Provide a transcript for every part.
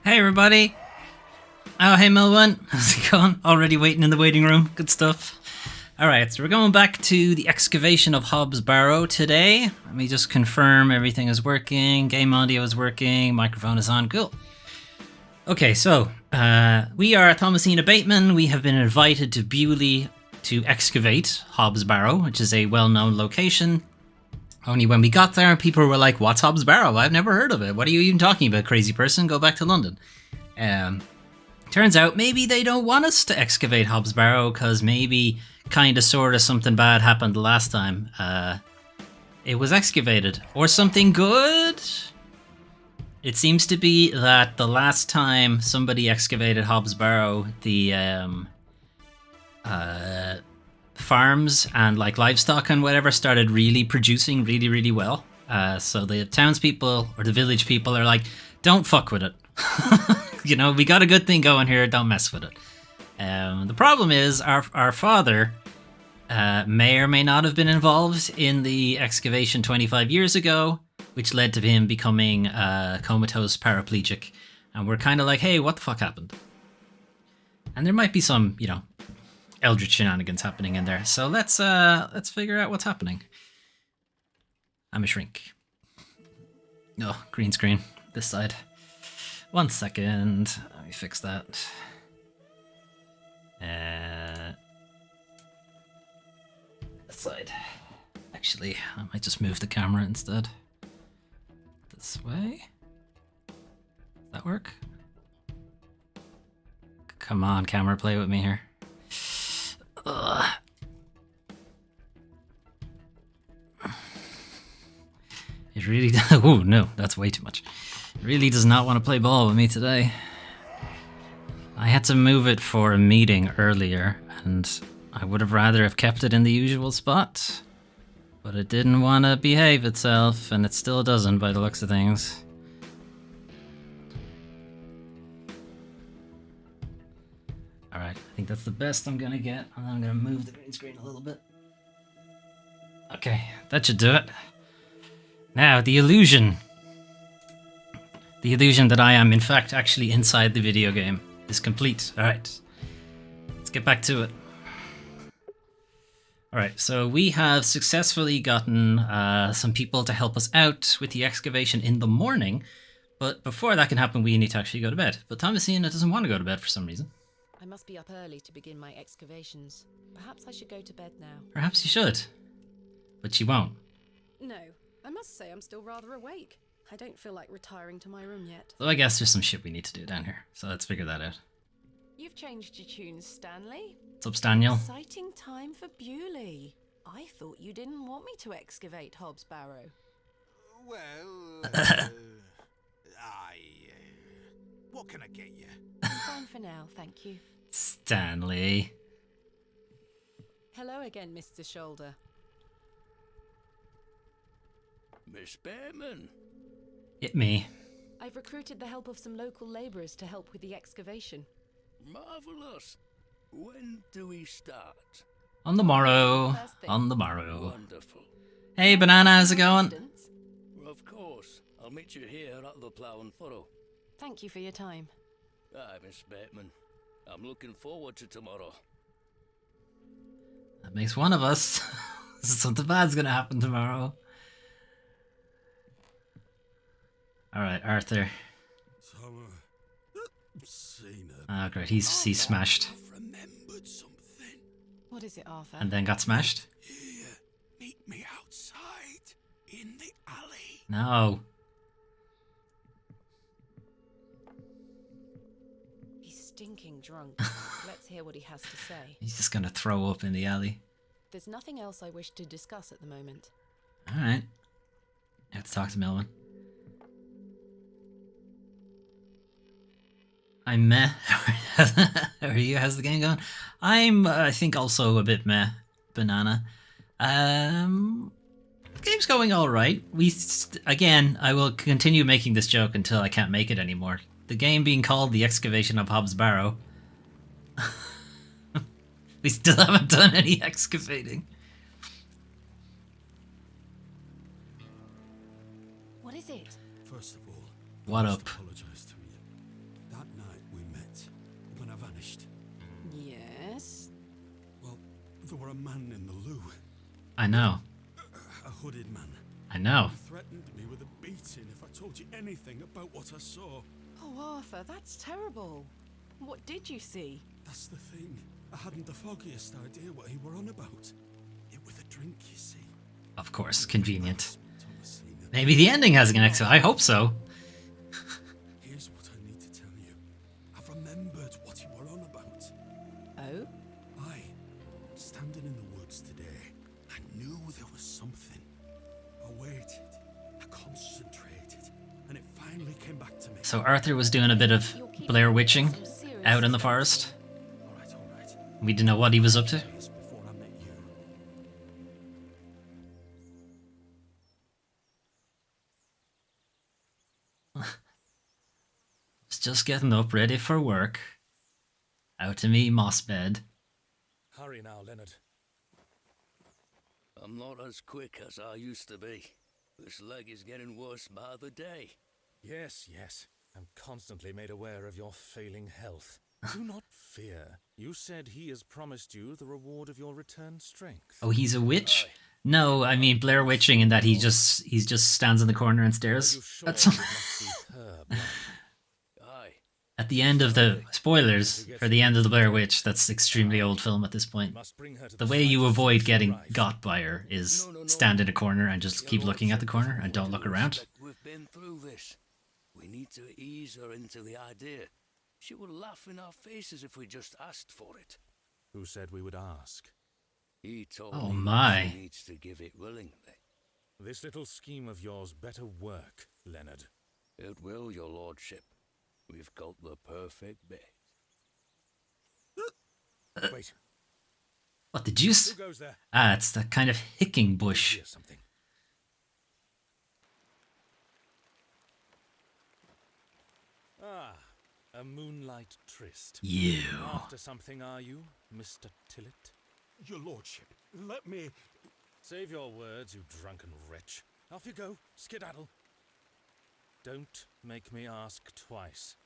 Hey everybody! Oh, hey Melvin, how's it going? Already waiting in the waiting room, good stuff. Alright, so we're going back to the excavation of Hobbs Barrow today. Let me just confirm everything is working, game audio is working, microphone is on, cool. Okay, so we are Thomasina Bateman. We have been invited to Bewley to excavate Hobbs Barrow, which is a well-known location. Only when we got there, people were like, what's Hobbs Barrow? I've never heard of it. What are you even talking about, crazy person? Go back to London. Turns out maybe they don't want us to excavate Hobbs Barrow because maybe kind of sort of something bad happened the last time it was excavated. Or something good? It seems to be that the last time somebody excavated Hobbs Barrow, the farms and like livestock and whatever started really producing really well. So the townspeople or the village people are like, don't fuck with it. You know, we got a good thing going here, don't mess with it. The problem is our father may or may not have been involved in the excavation 25 years ago, which led to him becoming comatose paraplegic. And we're kind of like, hey, what the fuck happened? And there might be some, you know, eldritch shenanigans happening in there. So let's figure out what's happening. I'm a shrink. Oh, green screen. This side. 1 second. Let me fix that. This side. Actually, I might just move the camera instead. This way. Does that work? Come on, camera, play with me here. Ugh. It really does. Oh no, that's way too much. It really does not want to play ball with me today. I had to move it for a meeting earlier, and I would have rather have kept it in the usual spot, but it didn't want to behave itself, and it still doesn't by the looks of things. Alright, I think that's the best I'm gonna get, and then I'm gonna move the green screen a little bit. Okay, that should do it. Now, the illusion. The illusion that I am, in fact, actually inside the video game is complete. Alright, let's get back to it. Alright, so we have successfully gotten some people to help us out with the excavation in the morning, but before that can happen, we need to actually go to bed. But Thomasina doesn't want to go to bed for some reason. I must be up early to begin my excavations. Perhaps I should go to bed now. Perhaps you should, but she won't. No, I must say I'm still rather awake. I don't feel like retiring to my room yet. So I guess there's some shit we need to do down here, so let's figure that out. You've changed your tunes, Stanley. What's up, Staniel? Exciting time for Bewley. I thought you didn't want me to excavate Hobbs Barrow. Well, what can I get you? I'm fine for now, thank you. Stanley. Hello again, Mr. Shoulder. Miss Bateman. Hit me. I've recruited the help of some local labourers to help with the excavation. Marvellous. When do we start? On the morrow. On the morrow. Wonderful. Hey, Banana, how's it going? Of course. I'll meet you here at the Plough and Furrow. Thank you for your time. Aye, Miss Bateman. I'm looking forward to tomorrow. That makes one of us. Something bad's gonna happen tomorrow. Alright, Arthur. Oh, great. He's smashed. I've remembered something. What is it, Arthur? And then got smashed? Here, meet me outside in the alley. No. He's stinking drunk. Let's hear what he has to say. He's just gonna throw up in the alley. There's nothing else I wish to discuss at the moment. Alright. I have to talk to Melvin. I'm meh. How are you? How's the game going? I'm, I think, also a bit meh. Banana. The game's going all right. Again, I will continue making this joke until I can't make it anymore. The game being called The Excavation of Hobbs Barrow. We still haven't done any excavating. What is it? First of all, What I must up? apologize to you. That night we met, when I vanished. Yes. Well, there were a man in the loo. I know. A hooded man. I know. He threatened me with a beating if I told you anything about what I saw. Oh, Arthur, that's terrible. What did you see? That's the thing. I hadn't the foggiest idea what he were on about. It was a drink, you see. Of course, convenient. Embarrassment on the scene of- Maybe the ending has an exit. I hope so. Here's what I need to tell you. I've remembered what he were on about. Oh? Standing in the woods today, I knew there was something. I waited, I concentrated, and it finally came back to me. So Arthur was doing a bit of Blair Witching Some serious out in the stuff. forest. All right. We didn't know what he was up to. Days before I met you. Was just getting up, ready for work. Out to me, moss bed. Hurry now, Leonard. I'm not as quick as I used to be. This leg is getting worse by the day. Yes. I'm constantly made aware of your failing health. Do not fear. You said he has promised you the reward of your returned strength. Oh, he's a witch? Aye. No, I mean Blair Witching in that he just stands in the corner and Are stares. you sure That's it must be her blood? Aye. at the end of the spoilers for the end of the Blair Witch. That's extremely old film at this point. Must bring her to The the way you site as avoid soon as getting arrive. got by her is No. stand in a corner and just Your keep looking at the lordship corner and don't look due around. respect, we've been through this. We need to ease her into the idea. She would laugh in our faces if we just asked for it. Who said we would ask? He told Oh me my. she needs to give it willingly. This little scheme of yours better work, Leonard. It will, your lordship. We've got the perfect bait. Wait, What, the juice? who goes there? Ah, it's that kind of hicking bush. Here's something. Ah, a moonlight tryst. You. After something, are you, Mr. Tillett? Your lordship, let me... Save your words, you drunken wretch. Off you go, skedaddle. Don't make me ask twice.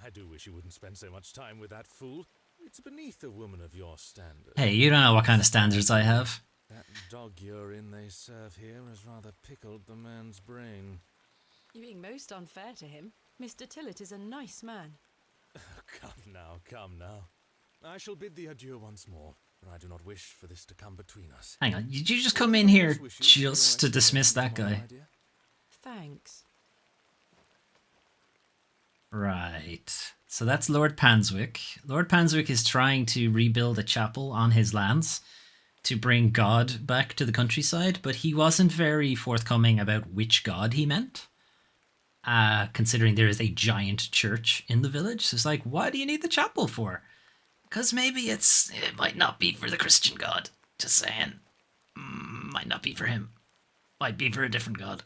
I do wish you wouldn't spend so much time with that fool. It's beneath a woman of your standard. Hey, you don't know what kind of standards I have. That dog urine they serve here has rather pickled the man's brain. You're being most unfair to him. Mr. Tillett is a nice man. Come now. I shall bid thee adieu once more, but I do not wish for this to come between us. Hang on, did you just come in here Best wishes for your just to dismiss that expedition tomorrow, guy? my dear. Thanks. Right. So that's Lord Panswick. Lord Panswick is trying to rebuild a chapel on his lands to bring God back to the countryside, but he wasn't very forthcoming about which God he meant. Considering there is a giant church in the village. So it's like, what do you need the chapel for? Because maybe it might not be for the Christian God. Just saying. Might not be for him. Might be for a different God.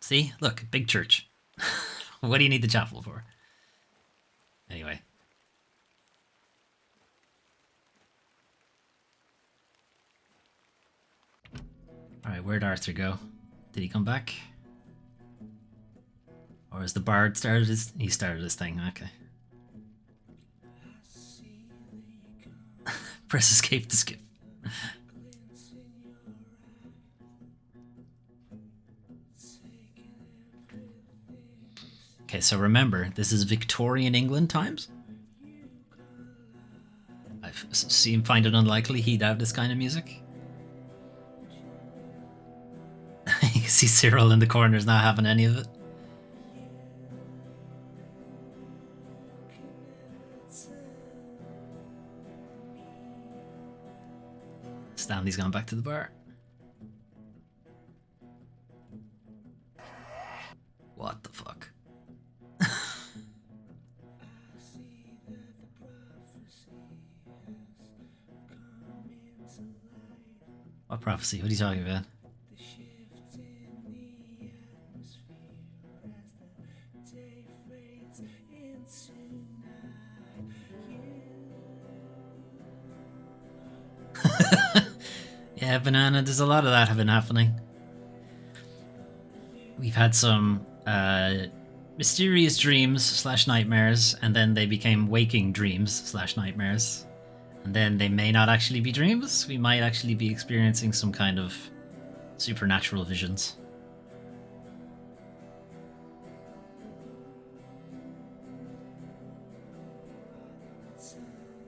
See? Look, big church. What do you need the chapel for? Anyway. Alright, where'd Arthur go? Did he come back? Or has the bard started his... He started his thing, okay. Press escape to skip. Okay, so remember, this is Victorian England times. I find it unlikely he'd have this kind of music. You can see Cyril in the corners not having any of it. Stanley's gone back to the bar. What prophecy? What are you talking about? Yeah, Banana, there's a lot of that have been happening. We've had some mysterious dreams slash nightmares, and then they became waking dreams slash nightmares. And then they may not actually be dreams. We might actually be experiencing some kind of supernatural visions.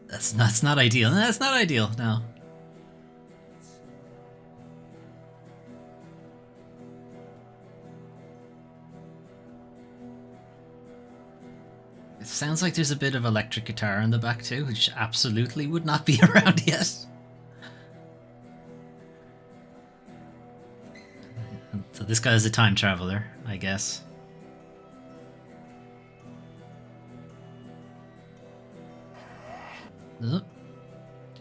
That's not ideal. That's not ideal, no. It sounds like there's a bit of electric guitar in the back too, which absolutely would not be around yet. So this guy is a time traveler, I guess. Oh,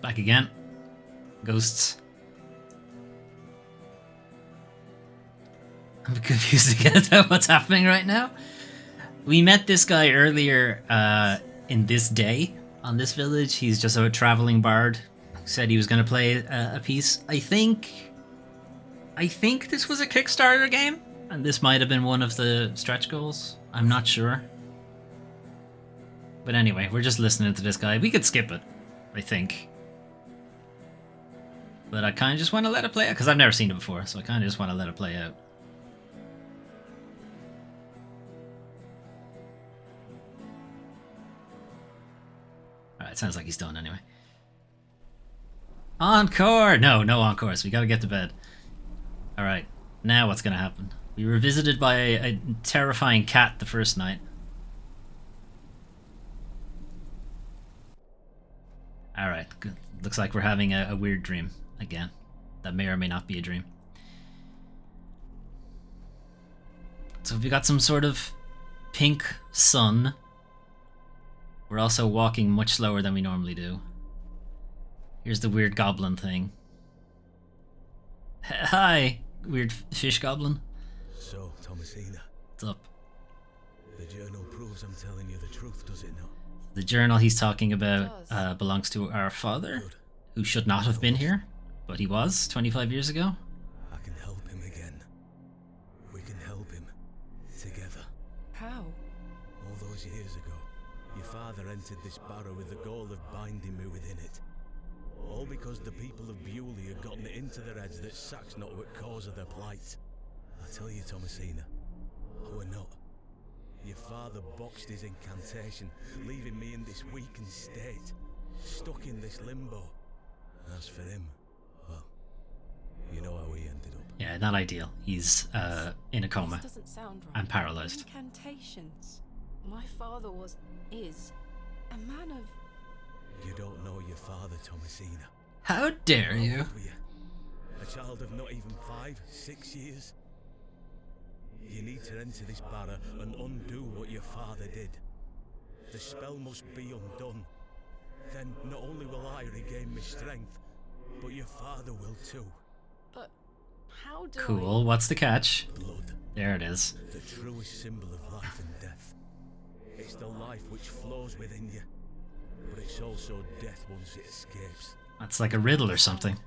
back again. Ghosts. I'm confused again about what's happening right now. We met this guy earlier in this day on this village. He's just a traveling bard. Said he was going to play a piece. I think this was a Kickstarter game, and this might have been one of the stretch goals. I'm not sure. But anyway, we're just listening to this guy. We could skip it, I think. But I kind of just want to let it play out, because I've never seen it before, so I kind of just want to let it play out. Alright, sounds like he's done anyway. Encore! No encores. We gotta get to bed. Alright, now what's gonna happen? We were visited by a terrifying cat the first night. Alright, good. Looks like we're having a weird dream again. That may or may not be a dream. So we got some sort of pink sun. We're also walking much slower than we normally do. Here's the weird goblin thing. Hi, weird fish goblin. So, Thomasina, What's up? the journal proves I'm telling you the truth, does it not? The journal he's talking about It does. belongs to our father, Good. who should not have been here, but he was 25 years ago. I can help him again. We can help him. Together. How? All those years ago, your father entered this barrow with the goal of binding me within it. All because the people of Bewley had gotten it into their heads that Sack's not what cause of their plight. I tell you, Thomasina, we're not. Your father botched his incantation, leaving me in this weakened state, stuck in this limbo. As for him, well, you know how he ended up. Yeah, not ideal. He's in a coma This doesn't sound right. and paralyzed. Incantations. My father is a man of... You don't know your father, Thomasina. How dare How you? old were you? A child of not even 5, 6 years? You need to enter this barrow and undo what your father did. The spell must be undone. Then not only will I regain my strength, but your father will too. But how do Cool, what's the catch? Blood, There it is. the truest symbol of life and death. It's the life which flows within you, but it's also death once it escapes. That's like a riddle or something.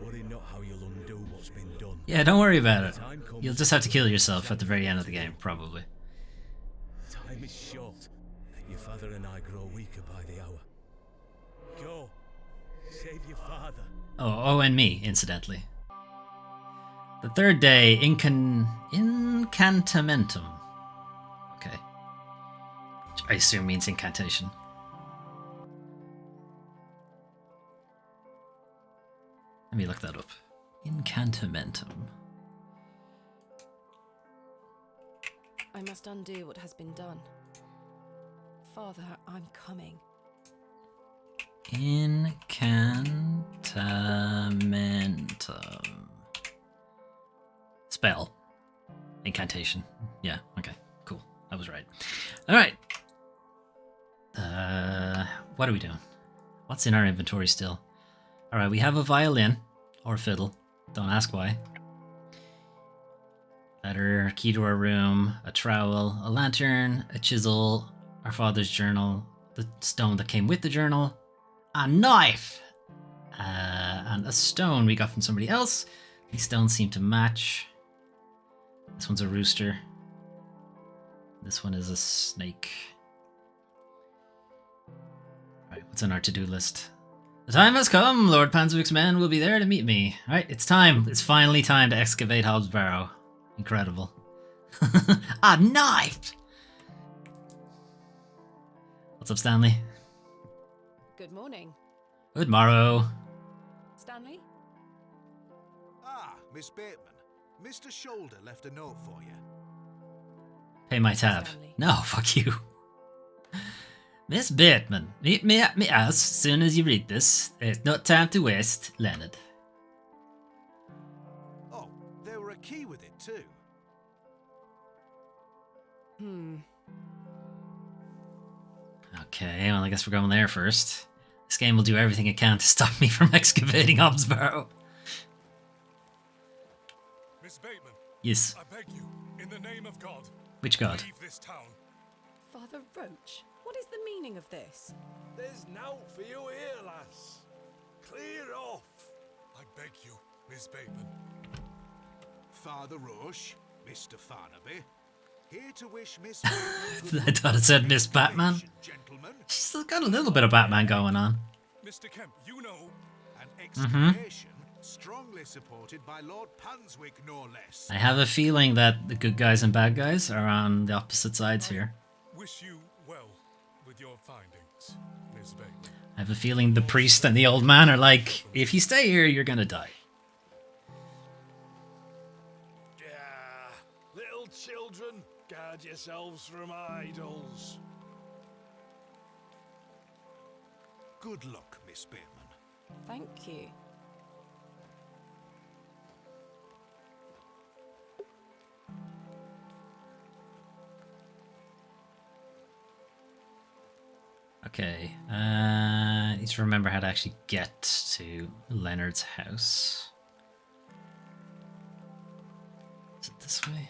Worry not how you'll undo what's been done. Yeah, don't worry about it. Time comes- You'll just have to kill yourself at the very end of the game, probably. Time is short. Your father and I grow weaker by the hour. Go. Save your father. Oh, and me, incidentally. The third day, Incantamentum. Okay. Which I assume means incantation. Let me look that up. Incantamentum. I must undo what has been done. Father, I'm coming. Incantamentum. Spell. Incantation. Yeah, okay, cool. I was right. Alright. What are we doing? What's in our inventory still? Alright, we have a violin or fiddle. Don't ask why. Letter, key to our room, a trowel, a lantern, a chisel, our father's journal, the stone that came with the journal, a knife, and a stone we got from somebody else. These stones seem to match. This one's a rooster. This one is a snake. Right, what's on our to-do list? The time has come! Lord Panswick's men will be there to meet me. Right, it's time. It's finally time to excavate Hobbs Barrow. Incredible. A knife! What's up, Stanley? Good morning. Good morrow. Stanley? Ah, Miss Bateman. Mr. Shoulder left a note for you. Pay my tab. Stanley. No, fuck you. Miss Bateman, meet me at my house as soon as you read this. There's no time to waste, Leonard. Oh, there were a key with it too. Okay, well, I guess we're going there first. This game will do everything it can to stop me from excavating Hobbs Barrow. Miss Bateman, Yes. I beg you, in the name of God, Which god? leave this town. Father Roach, what is the meaning of this? There's nought for you here, lass. Clear off. I beg you, Miss Bateman. Father Roche, Mr. Farnaby, here to wish Miss Bateman I thought it said Miss Batman. Gentlemen, She's still got a little bit of Batman going on. Mr. Kemp, you know, an excavation strongly supported by Lord Panswick, no less. I have a feeling that the good guys and bad guys are on the opposite sides here. wish you well with your findings, Miss Bateman. I have a feeling the priest and the old man are like, if you stay here, you're gonna die. Yeah, little children, guard yourselves from idols. Good luck, Miss Bateman. Thank you. Okay, I need to remember how to actually get to Leonard's house. Is it this way?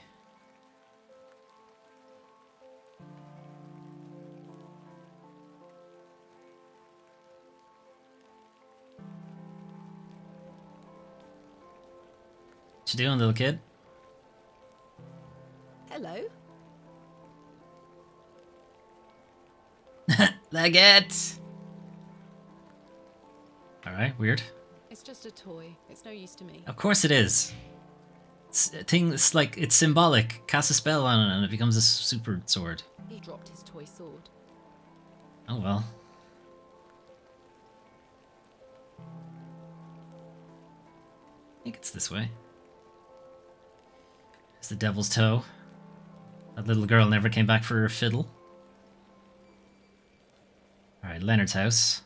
What you doing, little kid? Hello? Leggett! Alright, weird. It's just a toy. It's no use to me. Of course it is. It's a thing, it's like, it's symbolic. Cast a spell on it and it becomes a super sword. He dropped his toy sword. Oh well. I think it's this way. It's the Devil's Toe. That little girl never came back for her fiddle. Alright, Leonard's house.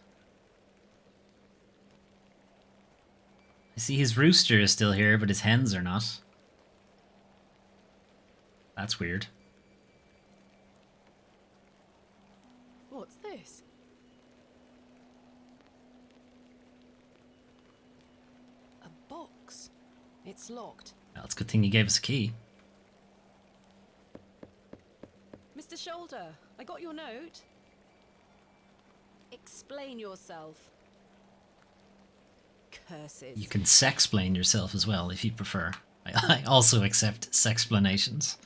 I see his rooster is still here, but his hens are not. That's weird. What's this? A box. It's locked. Well, it's a good thing you gave us a key. Mr. Shoulder, I got your note. Explain yourself. Curses. You can sexplain yourself as well, if you prefer. I also accept sexplanations.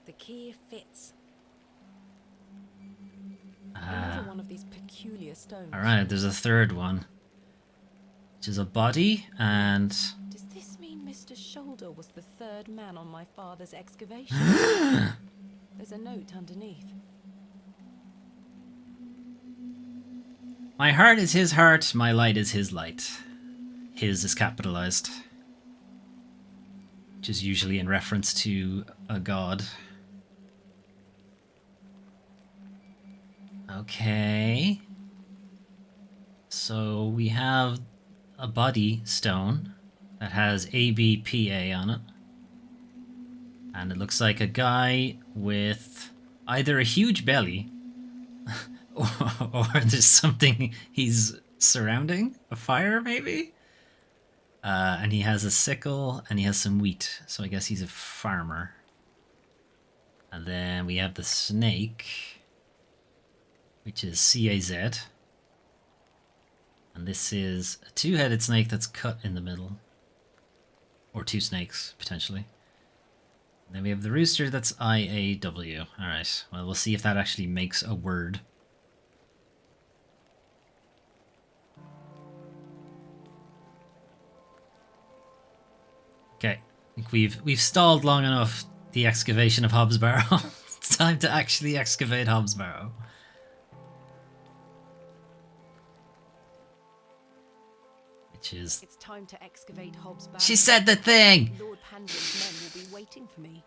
The key fits. Another one of these peculiar stones. Alright, there's a third one. Which is a body, and... Does this mean Mr. Shoulder was the third man on my father's excavation? There's a note underneath. My heart is his heart, my light is his light. His is capitalized. Which is usually in reference to a god. Okay. So we have a body stone that has ABPA on it. And it looks like a guy with either a huge belly or there's something he's surrounding a fire, maybe? And he has a sickle and he has some wheat, so I guess he's a farmer. And then we have the snake, which is CAZ. And this is a two-headed snake that's cut in the middle. Or two snakes, potentially. And then we have the rooster that's IAW. Alright, well, we'll see if that actually makes a word. Okay, I think we've stalled long enough the excavation of Hobbs Barrow. It's time to actually excavate Hobbs Barrow. Which is... It's time to excavate Hobbs Barrow. She said the thing! Lord Pandra's men will be waiting for me.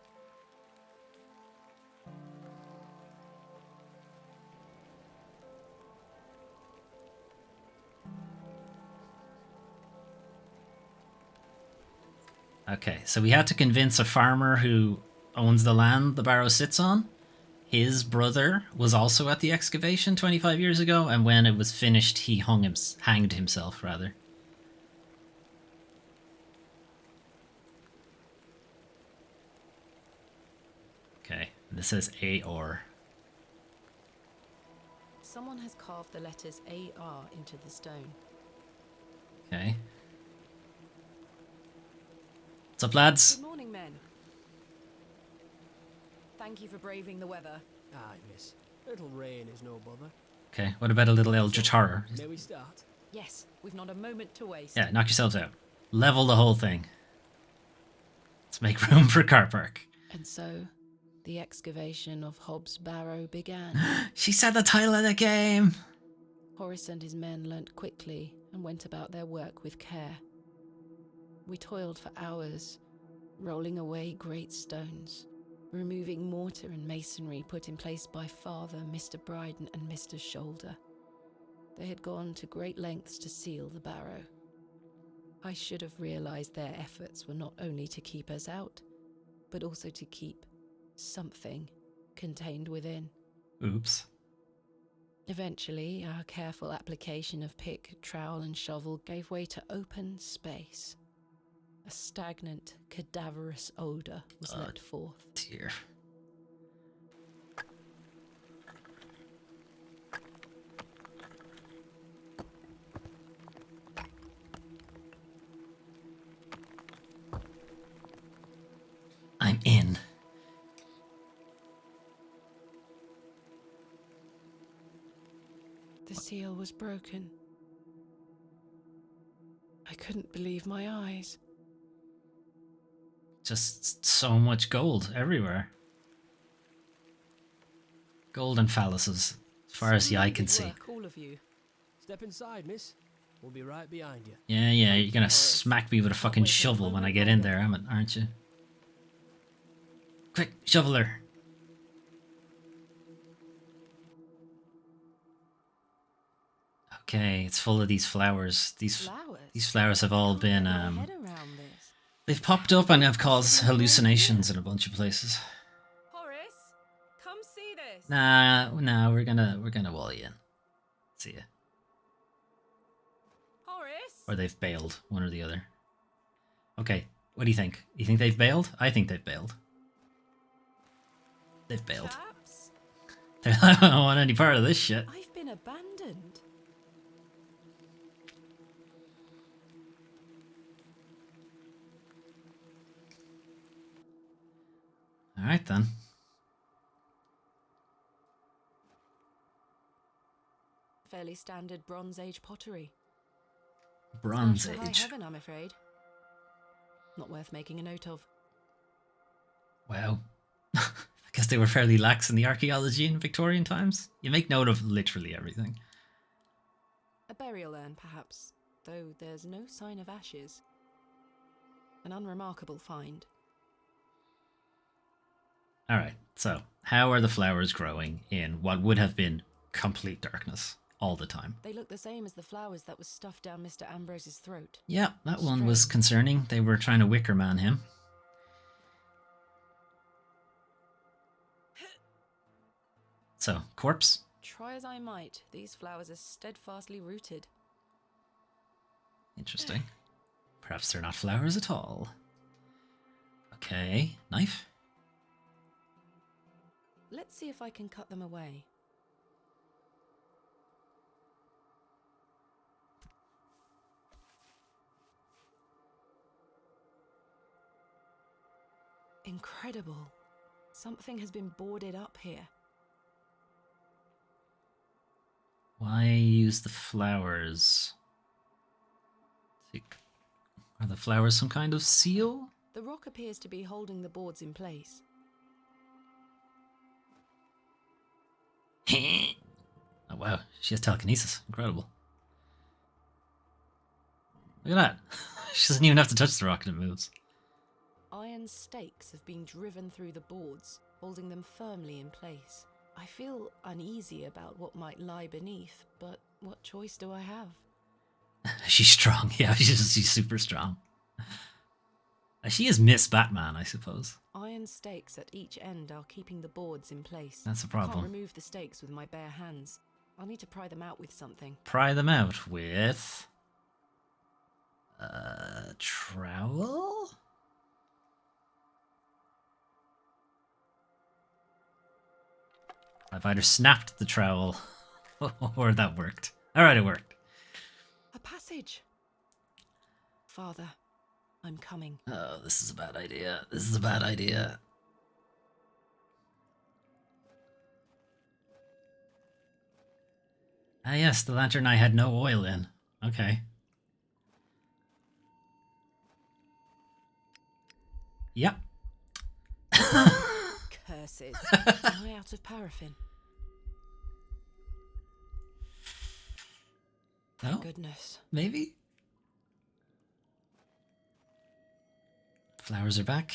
Okay, so we had to convince a farmer who owns the land the barrow sits on. His brother was also at the excavation 25 years ago, and when it was finished, he hanged himself, rather. Okay, this says AR. Someone has carved the letters AR into the stone. Okay. What's up, lads? Good morning, men. Thank you for braving the weather. Aye, miss. Little rain is no bother. Okay, what about a little Eldritch Horror? May we start? Yes, we've not a moment to waste. Yeah, knock yourselves out. Level the whole thing. Let's make room for car park. And so, the excavation of Hobbs Barrow began. She said the title of the game! Horace and his men learnt quickly and went about their work with care. We toiled for hours, rolling away great stones, removing mortar and masonry put in place by Father, Mr. Bryden and Mr. Shoulder. They had gone to great lengths to seal the barrow. I should have realised their efforts were not only to keep us out, but also to keep something contained within. Oops. Eventually, our careful application of pick, trowel and shovel gave way to open space. A stagnant, cadaverous odour was let forth. Dear. I'm in. The seal was broken. I couldn't believe my eyes. Just so much gold everywhere. Gold and phalluses, as far as the eye can see. Work, all of you. Step inside, miss. We'll be right behind you. Yeah, you're gonna smack me with a fucking shovel when I get in there, aren't you? Quick, shoveler. Okay, it's full of these flowers. These flowers have all been they've popped up and have caused hallucinations in a bunch of places. Horace, come see this. Nah, we're gonna wall you in. See ya. Horace. Or they've bailed, one or the other. Okay, what do you think? You think they've bailed? I think they've bailed. They've bailed. Chaps, I don't want any part of this shit. I've been abandoned. Alright then. Fairly standard Bronze Age pottery. Bronze It's not to Age. high heaven, I'm afraid. Not worth making a note of. Wow. I guess they were fairly lax in the archaeology in Victorian times. You make note of literally everything. A burial urn, perhaps, though there's no sign of ashes. An unremarkable find. Alright, so how are the flowers growing in what would have been complete darkness all the time? They look the same as the flowers that was stuffed down Mr. Ambrose's throat. Yeah, that one was concerning. They were trying to wicker man him. So, corpse? Try as I might, these flowers are steadfastly rooted. Interesting. Perhaps they're not flowers at all. Okay, knife. Let's see if I can cut them away. Incredible. Something has been boarded up here. Why use the flowers? Are the flowers some kind of seal? The rock appears to be holding the boards in place. Oh wow, she has telekinesis. Incredible. Look at that. She doesn't even have to touch the rock and it moves. Iron stakes have been driven through the boards, holding them firmly in place. I feel uneasy about what might lie beneath, but what choice do I have? She's strong. Yeah, she's super strong. She is Miss Batman, I suppose. Iron stakes at each end are keeping the boards in place. That's a I problem. can't remove the stakes with my bare hands. I'll need to pry them out with something. Pry them out with... trowel? I've either snapped the trowel or that worked. Alright, it worked. A passage! Father, I'm coming. Oh, this is a bad idea. This is a bad idea. Ah yes, the lantern I had no oil in. Okay. Yep. Curses. Am I out of paraffin? Thank No? goodness. Maybe? Flowers are back.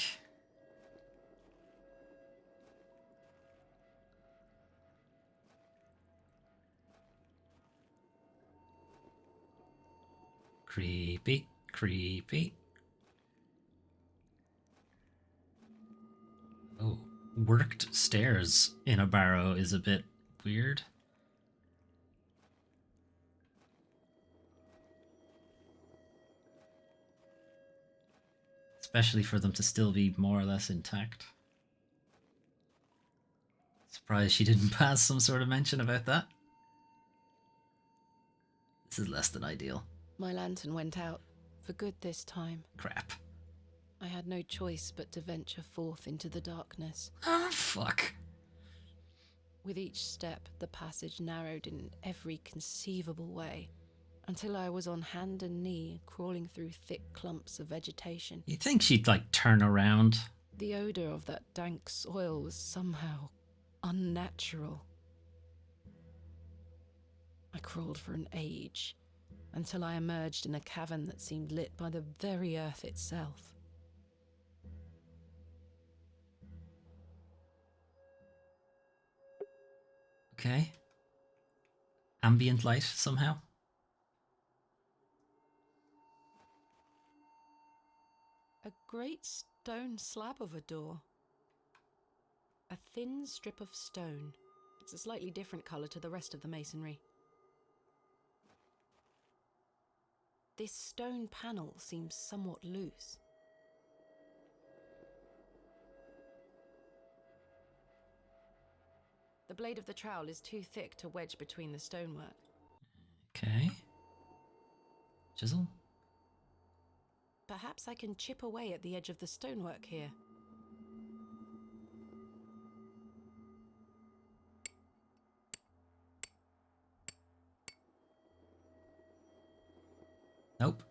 Creepy, creepy. Oh, worked stairs in a barrow is a bit weird. Especially for them to still be more or less intact. Surprised she didn't pass some sort of mention about that. This is less than ideal. My lantern went out, for good this time. Crap. I had no choice but to venture forth into the darkness. Ah, fuck. With each step, the passage narrowed in every conceivable way, until I was on hand and knee, crawling through thick clumps of vegetation. You'd think she'd, like, turn around. The odor of that dank soil was somehow unnatural. I crawled for an age, until I emerged in a cavern that seemed lit by the very earth itself. Okay. Ambient light, somehow. A great stone slab of a door. A thin strip of stone. It's a slightly different colour to the rest of the masonry. This stone panel seems somewhat loose. The blade of the trowel is too thick to wedge between the stonework. Okay. Chisel? Perhaps I can chip away at the edge of the stonework here. Nope.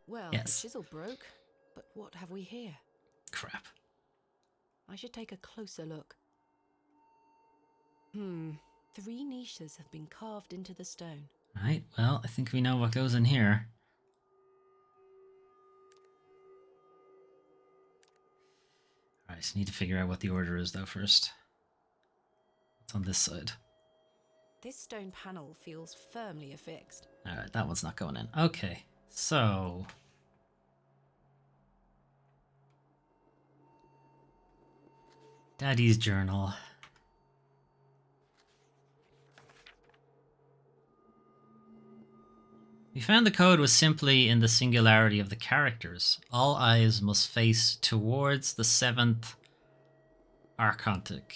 Well, Yes. the chisel broke, but what have we here? Crap. I should take a closer look. 3 niches have been carved into the stone. Right, well, I think we know what goes in here. Alright, so need to figure out what the order is, though, first. What's on this side? This stone panel feels firmly affixed. Alright, that one's not going in. Okay, so... Daddy's journal. We found the code was simply in the singularity of the characters. All eyes must face towards the 7th Archontic.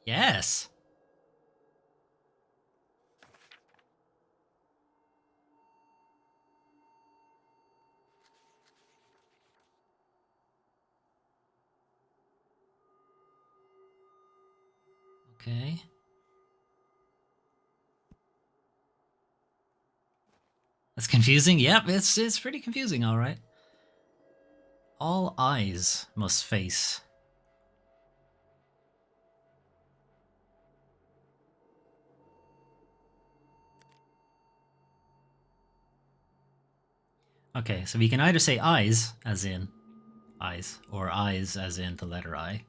Yes. Okay. That's confusing. Yep, it's pretty confusing, all right. All eyes must face. Okay, so we can either say eyes, as in eyes, or eyes as in the letter I.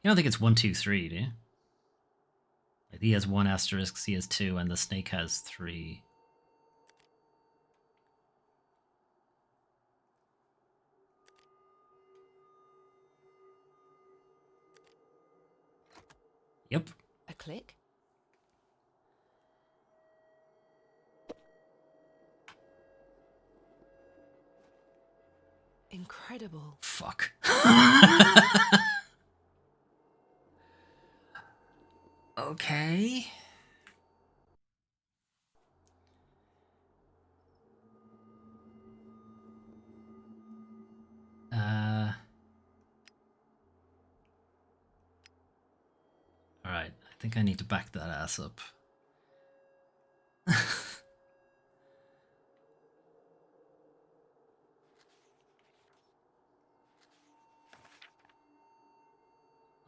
You don't think it's 1, 2, 3, do you? Like he has 1 asterisk, he has 2, and the snake has 3. Yep. A click? Incredible. Fuck. Okay. Alright, I think I need to back that ass up.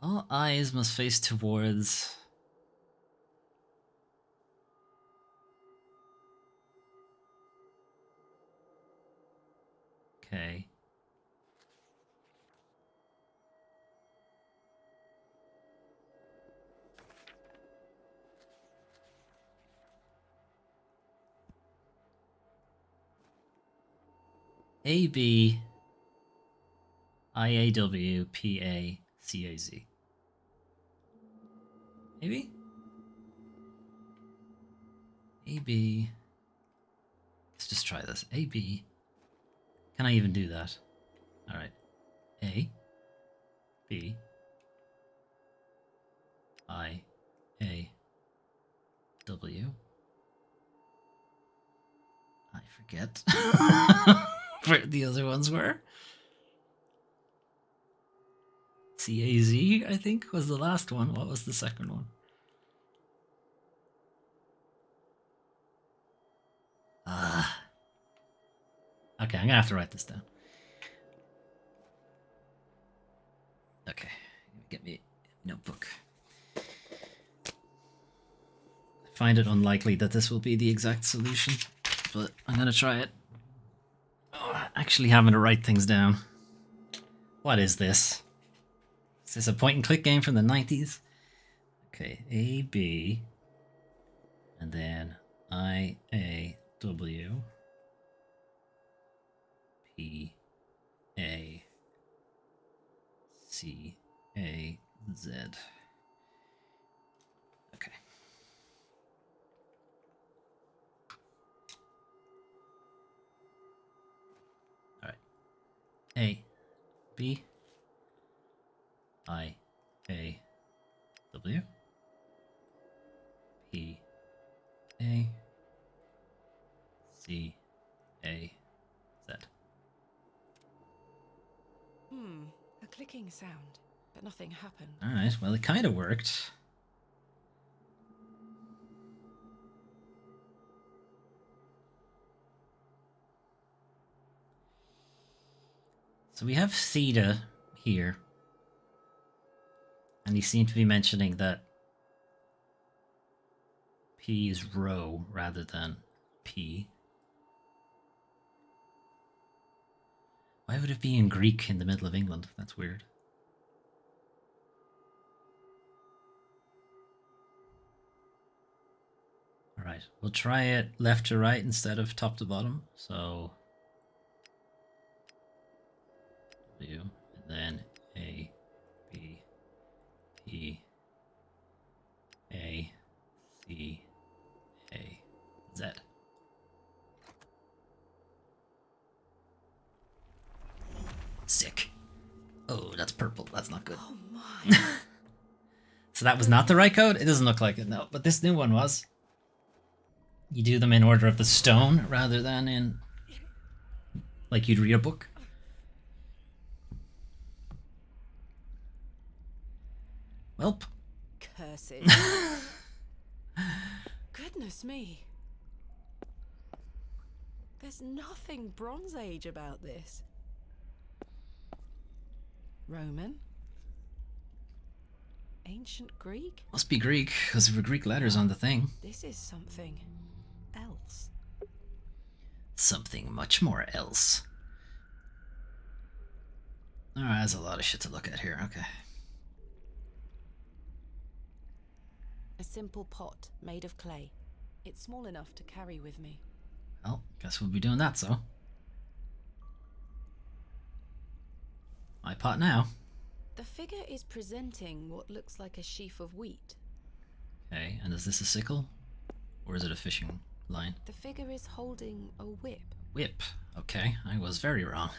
All eyes must face towards... Okay. A, B, I, A, W, P, A, C, A, Z. Maybe? A, B... Let's just try this. A, B... Can I even do that? Alright. A, B, I, A, W. I forget where the other ones were. C-A-Z, I think, was the last one. What was the second one? Okay, I'm gonna have to write this down. Okay, get me a notebook. I find it unlikely that this will be the exact solution, but I'm gonna try it. Oh, actually having to write things down. What is this? Is this a point-and-click game from the 90s? Okay, A, B, and then I, A, W, P, A, C, A, Z. Okay. All right. A, B, I, A, W, P, A, C, A, Z. A clicking sound, but nothing happened. Alright, well, it kind of worked. So we have theta here. And he seemed to be mentioning that P is rho rather than P. Why would it be in Greek in the middle of England? That's weird. Alright. Alright, we'll try it left to right instead of top to bottom. So W, and then A, B, P, A, C, A, Z. Sick. Oh, that's purple. That's not good. Oh my. So that was not the right code? It doesn't look like it, no. But this new one was. You do them in order of the stone rather than in... like you'd read a book. Welp. Curses. Goodness me. There's nothing Bronze Age about this. Roman? Ancient Greek? Must be Greek, because there were Greek letters on the thing. This is something else. Something much more else. Alright, there's a lot of shit to look at here, okay. A simple pot made of clay. It's small enough to carry with me. Well, guess we'll be doing that, so. My pot now. The figure is presenting what looks like a sheaf of wheat. Okay, and is this a sickle? Or is it a fishing line? The figure is holding a whip. Whip. Okay, I was very wrong.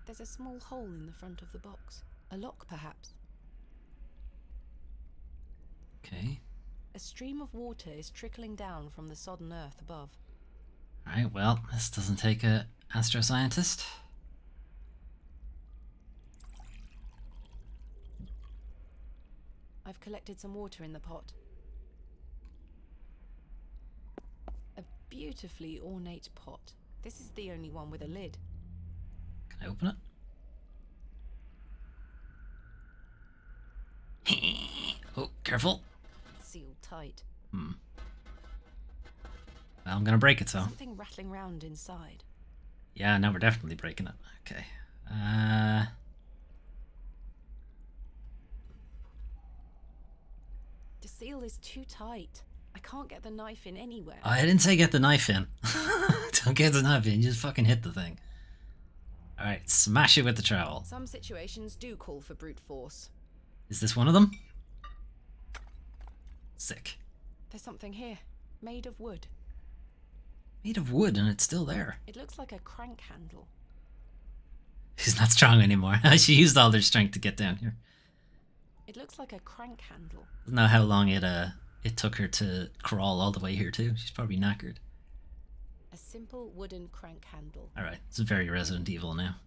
There's a small hole in the front of the box. A lock, perhaps. Okay. A stream of water is trickling down from the sodden earth above. Alright, well, this doesn't take a astroscientist. I've collected some water in the pot. A beautifully ornate pot. This is the only one with a lid. Can I open it? Oh, careful. It's sealed tight. Well, I'm gonna break it, so. Something rattling round inside. Yeah, now we're definitely breaking it. Okay. The seal is too tight. I can't get the knife in anywhere. I didn't say get the knife in. Don't get the knife in, just fucking hit the thing. Alright, smash it with the trowel. Some situations do call for brute force. Is this one of them? Sick. There's something here, made of wood. Made of wood and it's still there. It looks like a crank handle. She's not strong anymore. She used all their strength to get down here. It looks like a crank handle. Doesn't know how long it took her to crawl all the way here too. She's probably knackered. A simple wooden crank handle. Alright, it's very Resident Evil now.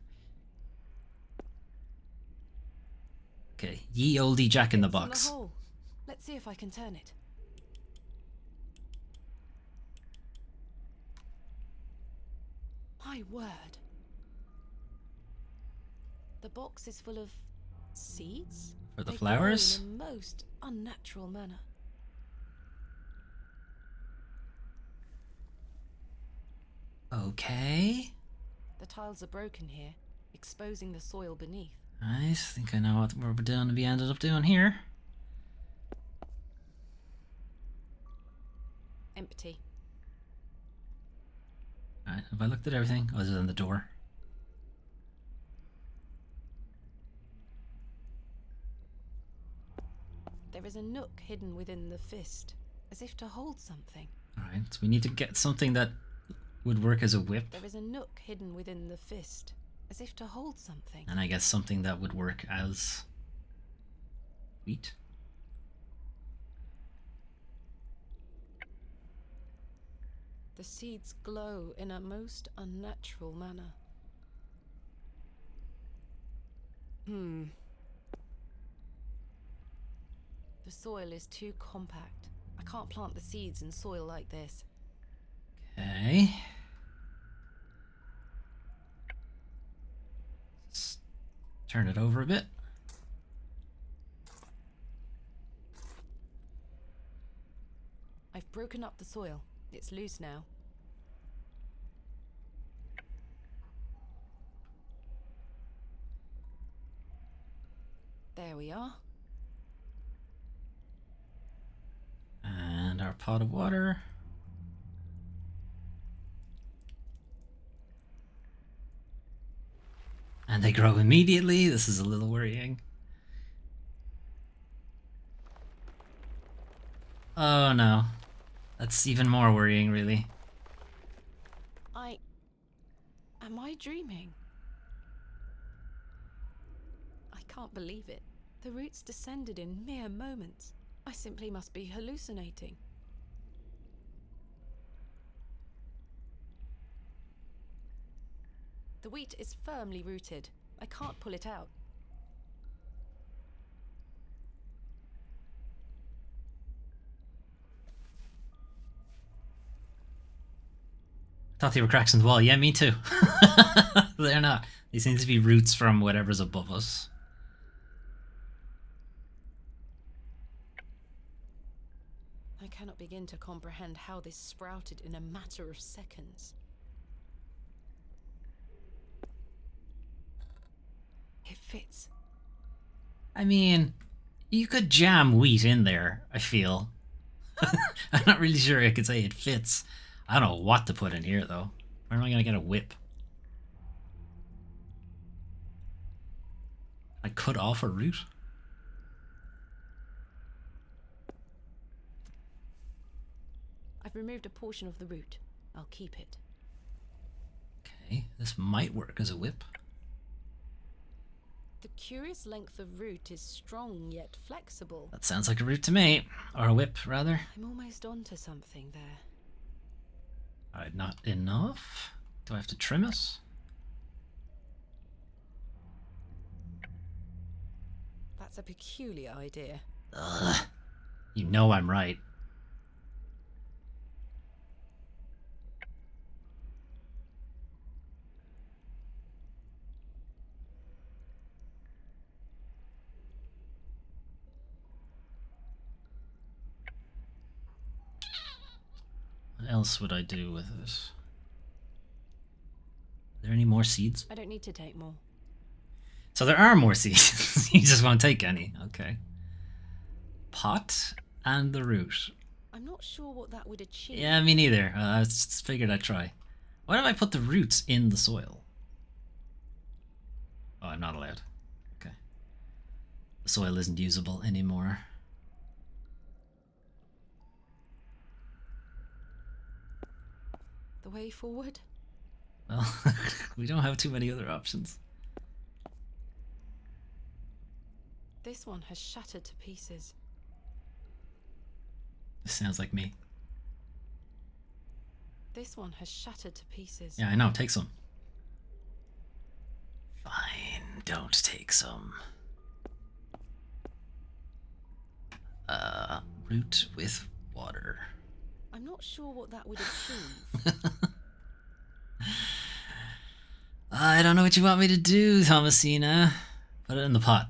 Okay, ye olde Jack in the It's in box. the hole. Let's see if I can turn it. My word. The box is full of seeds? For the They flowers? grow in a most unnatural manner. Okay. The tiles are broken here, exposing the soil beneath. I think I know what we're doing. We ended up doing here. Empty. Alright, have I looked at everything other than the door? There is a nook hidden within the fist, as if to hold something. Alright, so we need to get something that would work as a whip. There is a nook hidden within the fist, as if to hold something. And I guess something that would work as wheat. The seeds glow in a most unnatural manner. The soil is too compact. I can't plant the seeds in soil like this. Okay. Let's turn it over a bit. I've broken up the soil. It's loose now. There we are. And our pot of water. And they grow immediately. This is a little worrying. Oh no. That's even more worrying, really. Am I dreaming? I can't believe it. The roots descended in mere moments. I simply must be hallucinating. The wheat is firmly rooted. I can't pull it out. Thought they were cracks in the wall. Yeah, me too. They're not. These seem to be roots from whatever's above us. I cannot begin to comprehend how this sprouted in a matter of seconds. It fits. I mean, you could jam wheat in there, I feel. I'm not really sure I could say it fits. I don't know what to put in here, though. Where am I going to get a whip? I cut off a root? I've removed a portion of the root. I'll keep it. Okay, this might work as a whip. The curious length of root is strong yet flexible. That sounds like a root to me. Or a whip, rather. I'm almost onto something there. Alright, not enough. Do I have to trim it? That's a peculiar idea. Ugh. You know I'm right. What else would I do with it? Are there any more seeds? I don't need to take more. So there are more seeds. You just won't take any. Okay. Pot and the root. I'm not sure what that would achieve. Yeah, me neither. I just figured I'd try. Why don't I put the roots in the soil? Oh, I'm not allowed. Okay. The soil isn't usable anymore. The way forward? Well, we don't have too many other options. This one has shattered to pieces. This sounds like me. This one has shattered to pieces. Yeah, I know. Take some. Fine, don't take some. Root with water. I'm not sure what that would achieve. I don't know what you want me to do, Thomasina. Put it in the pot.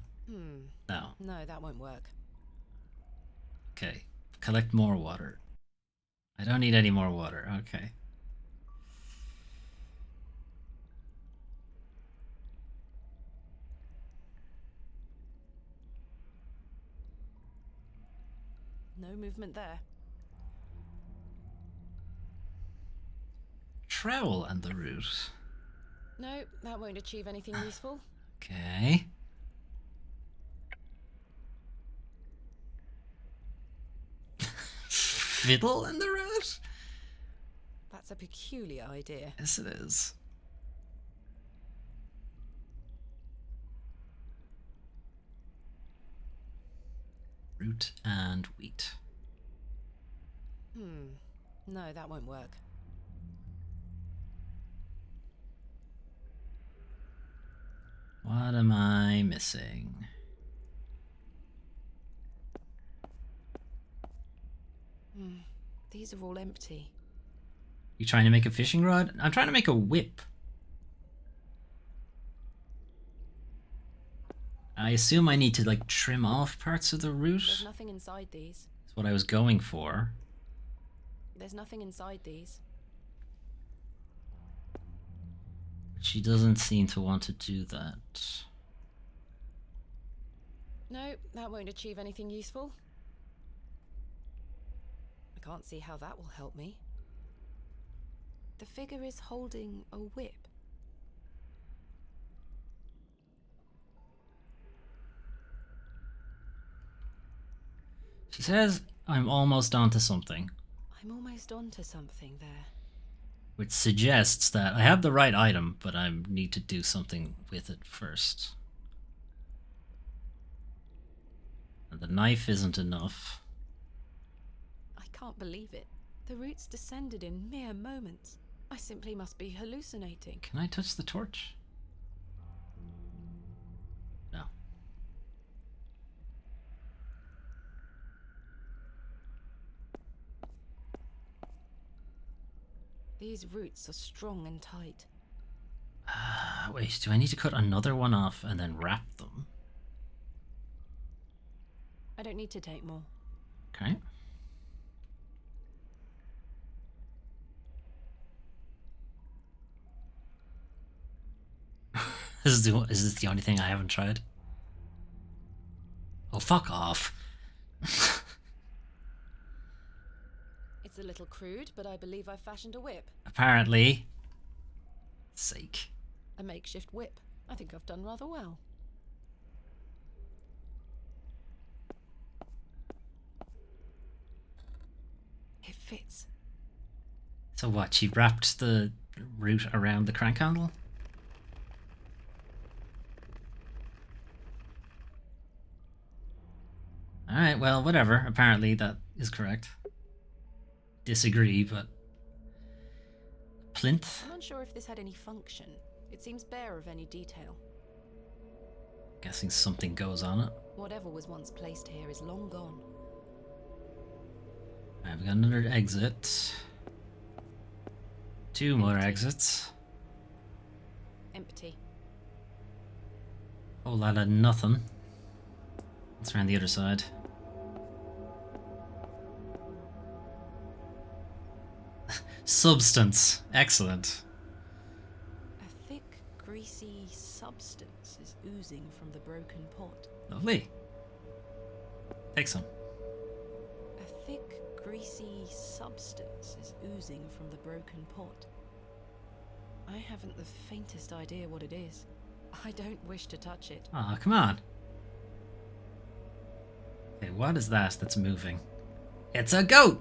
No. No, that won't work. Okay. Collect more water. I don't need any more water. Okay. No movement there. Trowel and the root. No, that won't achieve anything useful. Okay. Fiddle and the root? That's a peculiar idea. Yes, it is. Root and wheat. No, that won't work. What am I missing? These are all empty. You trying to make a fishing rod? I'm trying to make a whip. I assume I need to like trim off parts of the root. There's nothing inside these. That's what I was going for. There's nothing inside these. But she doesn't seem to want to do that. No, that won't achieve anything useful. I can't see how that will help me. The figure is holding a whip. She says, I'm almost onto something, I'm almost onto something there. which suggests that I have the right item, but I need to do something with it first. And the knife isn't enough. I can't believe it. The roots descended in mere moments. I simply must be hallucinating. Can I touch the torch? No. These roots are strong and tight. Wait, do I need to cut another one off and then wrap them? I don't need to take more. Okay. Is this the only thing I haven't tried? Oh, fuck off. It's a little crude, but I believe I've fashioned a whip. Apparently. Sake. A makeshift whip. I think I've done rather well. It fits. So what, she wrapped the root around the crank handle? Alright, well, whatever. Apparently that is correct. Disagree, but... Plinth? I'm unsure if this had any function. It seems bare of any detail. Guessing something goes on it. Whatever was once placed here is long gone. I've got another exit. Two more exits. Empty. Whole lot of nothing. Let's around the other side. Substance. Excellent. A thick, greasy substance is oozing from the broken pot. Lovely. Take some. A thick, greasy substance is oozing from the broken pot. I haven't the faintest idea what it is. I don't wish to touch it. Aw, come on. Okay, what is that that's moving? It's a goat!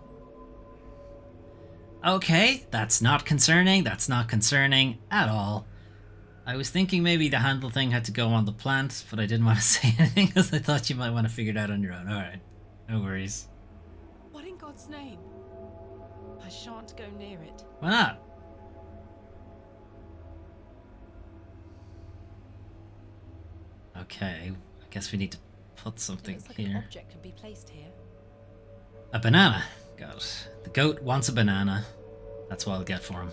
Okay, that's not concerning. That's not concerning at all. I was thinking maybe the handle thing had to go on the plant, but I didn't want to say anything because I thought you might want to figure it out on your own. Alright, no worries. What in God's name? I shan't go near it. Why not? Okay, I guess we need to put It something looks like an here. object could be placed here. A banana. Got it. The goat wants a banana. That's what I'll get for him.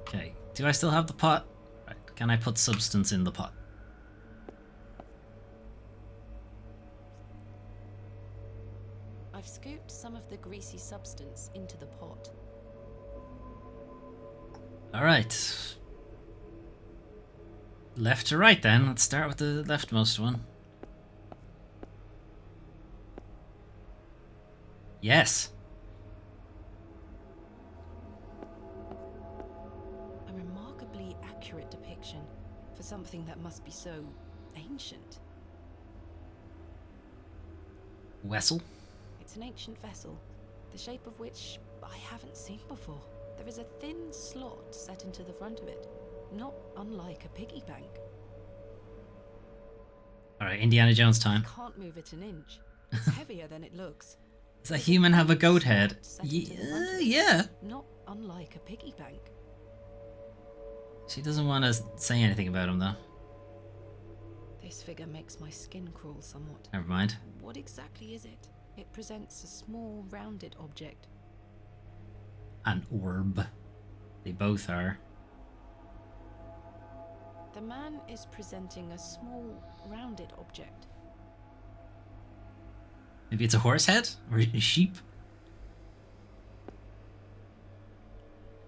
Okay, do I still have the pot? Right. Can I put substance in the pot? I've scooped some of the greasy substance into the pot. Alright. Left to right then. Let's start with the leftmost one. Yes. A remarkably accurate depiction for something that must be so ancient. Wessel. It's an ancient vessel, the shape of which I haven't seen before. There is a thin slot set into the front of it, not unlike a piggy bank. Alright, Indiana Jones time. Can't move it an inch. It's heavier than it looks. Does a human have a goat head? Set into the front of it, Yeah. Not unlike a piggy bank. She doesn't want to say anything about him though. This figure makes my skin crawl somewhat. Never mind. What exactly is it? It presents a small, rounded object. An orb. They both are. The man is presenting a small, rounded object. Maybe it's a horse head? Or a sheep?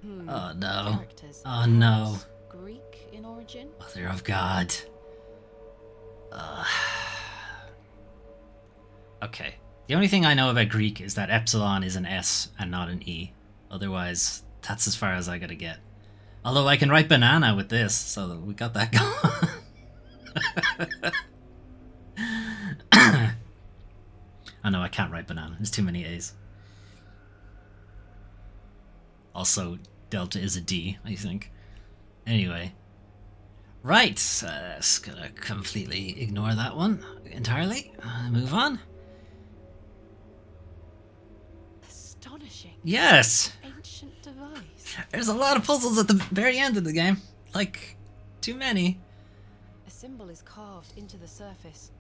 Oh no. Characters. Oh no. Greek in origin? Mother of God. Okay. The only thing I know about Greek is that epsilon is an S and not an E. Otherwise, that's as far as I gotta get. Although I can write banana with this, so we got that going. Oh no, I can't write banana. There's too many A's. Also, delta is a D, I think. Anyway. Right, just gonna completely ignore that one entirely. Move on. Astonishing. Yes! Ancient device. There's a lot of puzzles at the very end of the game. Like, too many. A symbol is carved into the surface.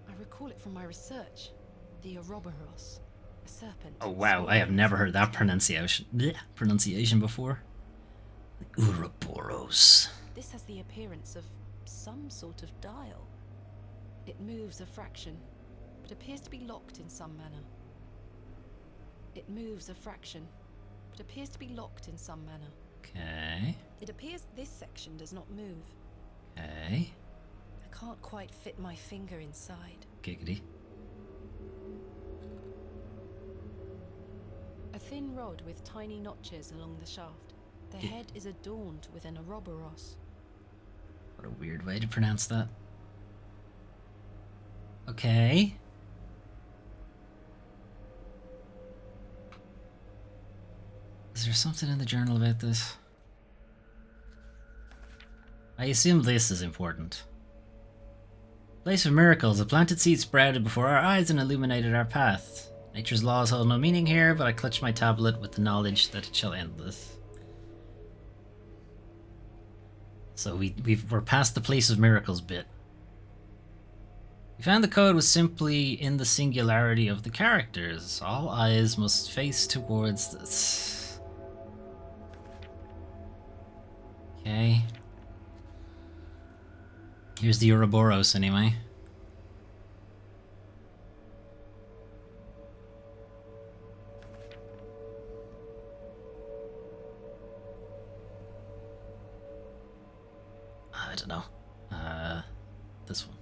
I recall it from my research. The Ouroboros. A serpent. Oh wow, I have never heard that pronunciation before. The Ouroboros. This has the appearance of some sort of dial. It moves a fraction, but appears to be locked in some manner. It moves a fraction, but appears to be locked in some manner. Okay. It appears this section does not move. Okay. I can't quite fit my finger inside. Giggity. A thin rod with tiny notches along the shaft. The head is adorned with an Ouroboros. What a weird way to pronounce that. Okay. Is there something in the journal about this? I assume this is important. Place of miracles. A planted seed sprouted before our eyes and illuminated our path. Nature's laws hold no meaning here, but I clutch my tablet with the knowledge that it shall end this. So we're past the place of miracles bit. We found the code was simply in the singularity of the characters. All eyes must face towards this. Okay. Here's the Ouroboros anyway. I don't know. This one.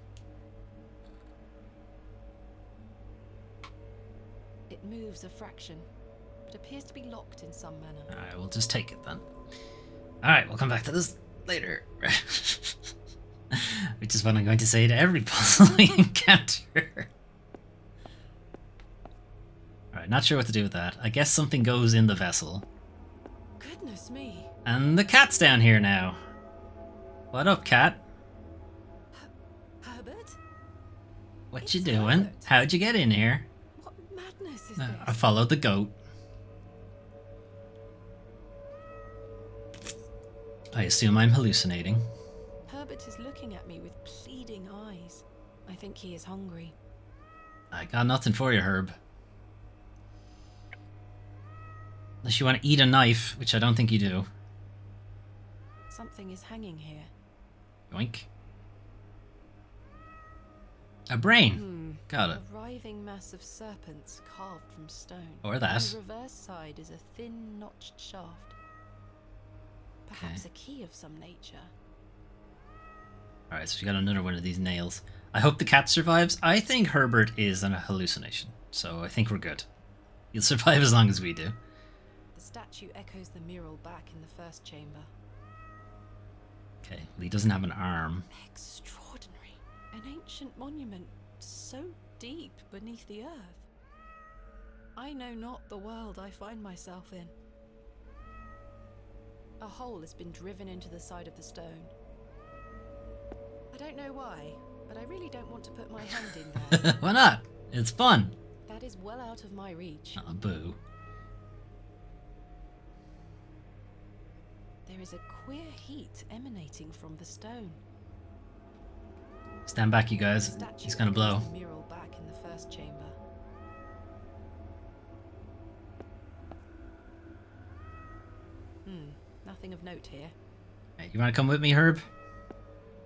It moves a fraction, but appears to be locked in some manner. Alright, we'll just take it then. Alright, we'll come back to this later. Which is what I'm going to say to every puzzle we encounter. Alright, not sure what to do with that. I guess something goes in the vessel. Goodness me. And the cat's down here now. What up, cat? Herbert? What It's you doing? Herbert. How'd you get in here? What madness is I this? followed the goat. I assume I'm hallucinating. Herbert is looking at me with pleading eyes. I think he is hungry. I got nothing for you, Herb. Unless you want to eat a knife, which I don't think you do. Something is hanging here. Yoink. A brain. Got it. A writhing mass of serpents carved from stone. Or that. On the reverse side is a thin, notched shaft. Perhaps a key of some nature. Alright, so we got another one of these nails. I hope the cat survives. I think Herbert is a hallucination, so I think we're good. He'll survive as long as we do. The statue echoes the mural back in the first chamber. Okay, well, he doesn't have an arm. Extraordinary. An ancient monument so deep beneath the earth. I know not the world I find myself in. A hole has been driven into the side of the stone. I don't know why, but I really don't want to put my hand in there. Why not? It's fun. That is well out of my reach. Oh, boo. There is a queer heat emanating from the stone. Stand back, you guys. The statue He's gonna blow. echoes the mural back in the first chamber. Nothing of note here. Hey, you wanna come with me, Herb?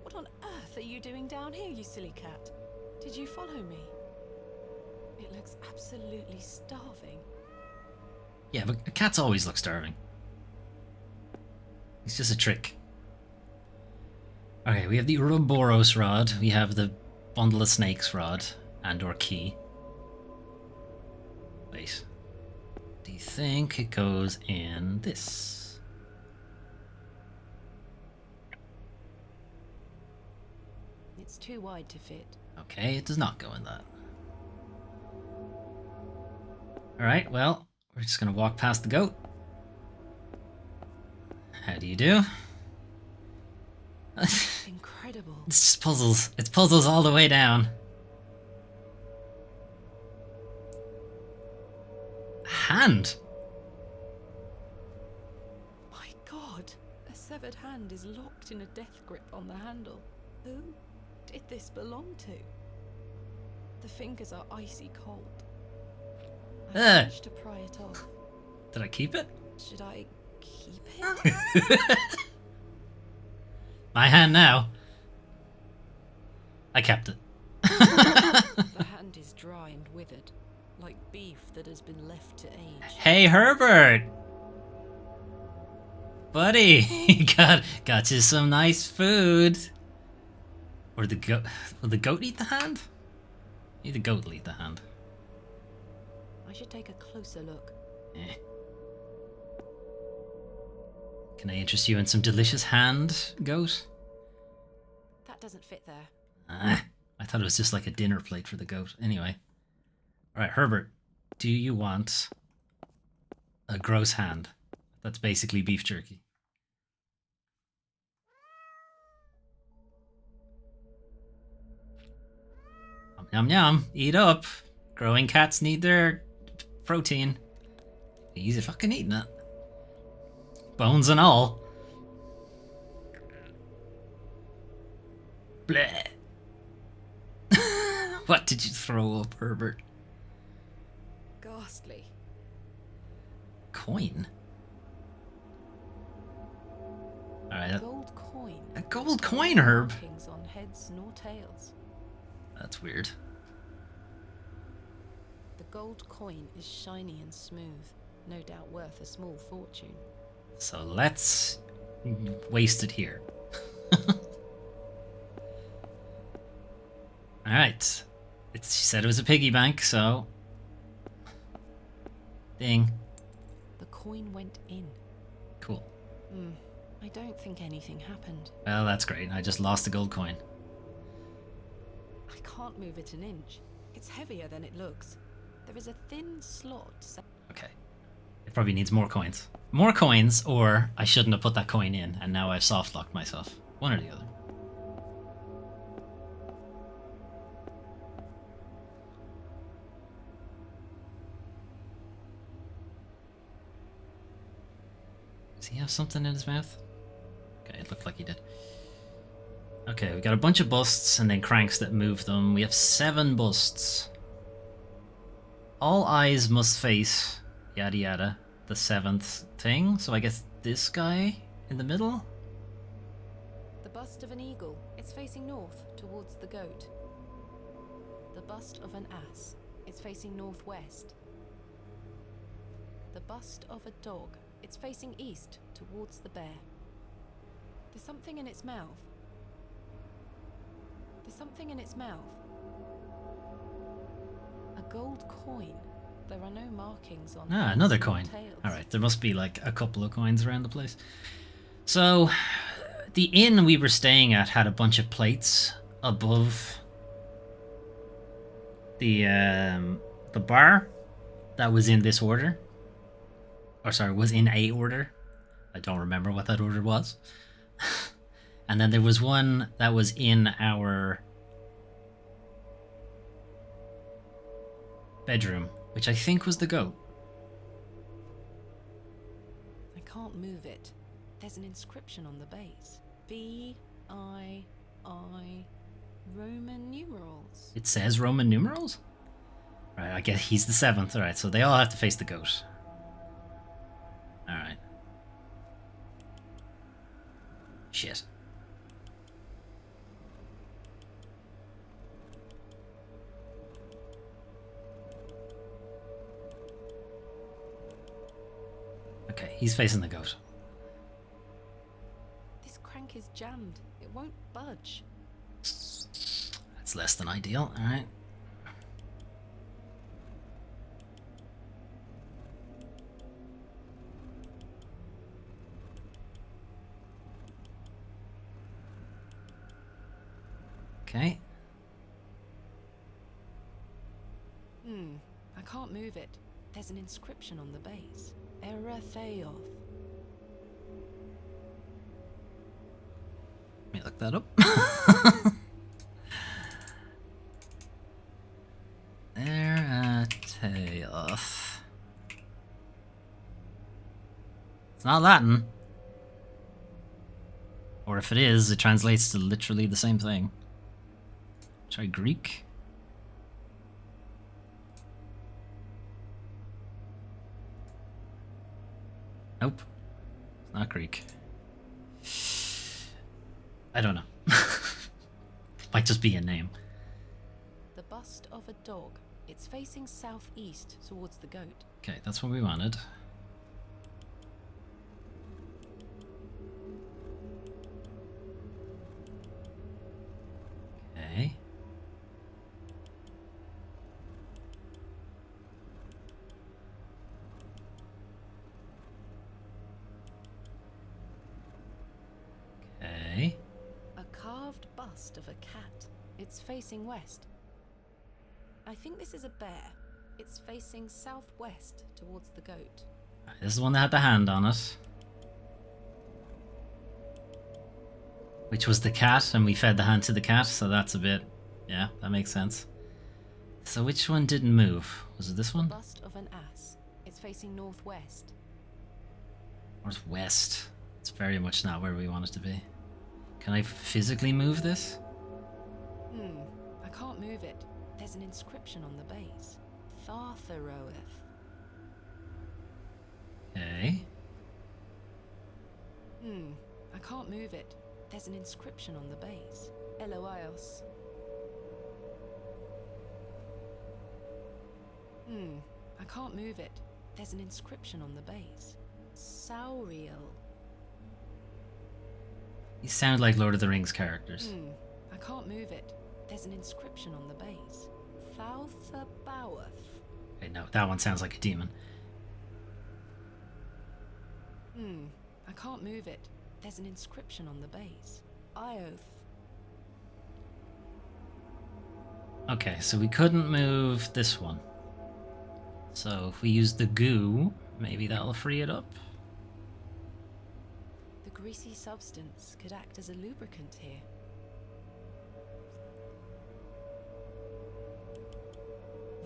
What on earth are you doing down here, you silly cat? Did you follow me? It looks absolutely starving. Yeah, but cats always look starving. It's just a trick. Okay, we have the Ouroboros rod, we have the bundle of snakes rod, and or key. Wait. Do you think it goes in this? It's too wide to fit. Okay, it does not go in that. Alright, well, we're just gonna walk past the goat. How do you do? Incredible. It's just puzzles. It's puzzles all the way down. Hand. My God, a severed hand is locked in a death grip on the handle. Who did this belong to? The fingers are icy cold. I managed to pry it off. Did I keep it? Should I keep it? My hand now. I kept it. The hand is dry and withered, like beef that has been left to age. Hey Herbert! Buddy, got you some nice food. Or the goat? Will the goat eat the hand? Maybe the goat will eat the hand. I should take a closer look. Eh. Can I interest you in some delicious hand, goat? That doesn't fit there. I thought it was just like a dinner plate for the goat. Anyway. Alright, Herbert, do you want a gross hand? That's basically beef jerky. Yum yum, eat up. Growing cats need their protein. He's fucking eating it. Bones and all. Bleh. What did you throw up, Herbert? Ghastly. Coin? Alright, Gold coin. a gold coin, Herb. Markings on heads nor tails. That's weird. The gold coin is shiny and smooth, no doubt worth a small fortune. So let's waste it here. Alright. She said it was a piggy bank, so... Ding. The coin went in. Cool. I don't think anything happened. Well, that's great. I just lost a gold coin. I can't move it an inch. It's heavier than it looks. There is a thin slot. Okay. It probably needs more coins. More coins, or I shouldn't have put that coin in, and now I've soft-locked myself. One or the other. Does he have something in his mouth? Okay, it looked like he did. Okay, we got a bunch of busts and then cranks that move them. We have 7 busts. All eyes must face yada yada, the 7th thing. So I guess this guy in the middle? The bust of an eagle. It's facing north towards the goat. The bust of an ass. It's facing northwest. The bust of a dog. It's facing east towards the bear. There's something in its mouth. There's something in its mouth. A gold coin. There are no markings on Ah, heads another nor coin. tails. Alright, there must be like a couple of coins around the place. So, the inn we were staying at had a bunch of plates above the bar that was in this order. Or sorry, was in a order. I don't remember what that order was. And then there was one that was in our bedroom, which I think was the goat. I can't move it. There's an inscription on the base. V-I-I Roman numerals. It says Roman numerals? Right, I guess he's the 7th. Alright, so they all have to face the goat. Alright. Shit. Okay, he's facing the goat. This crank is jammed. It won't budge. That's less than ideal. Alright. Okay. I can't move it. There's an inscription on the base. Eretheoth. Let me look that up. Eretheoth. It's not Latin. Or if it is, it translates to literally the same thing. Try Greek. Nope. It's not Greek. I don't know. Might just be a name. The bust of a dog. It's facing southeast towards the goat. Okay, that's what we wanted. Okay. Okay. A carved bust of a cat. It's facing west. I think this is a bear. It's facing southwest towards the goat. This is the one that had the hand on it. Which was the cat, and we fed the hand to the cat, so that's a bit... Yeah, that makes sense. So which one didn't move? Was it this one? Bust of an ass. It's facing northwest. Northwest. It's very much not where we want it to be. Can I physically move this? I can't move it. There's an inscription on the base. Thartheroeth. Okay. I can't move it. There's an inscription on the base. Eloios. I can't move it. There's an inscription on the base. Sauriel. These sound like Lord of the Rings characters. I can't move it. There's an inscription on the base. Thalthabaoth. Okay, no, that one sounds like a demon. I can't move it. There's an inscription on the base. Ioth. Okay, so we couldn't move this one. So if we use the goo, maybe that'll free it up. The greasy substance could act as a lubricant here.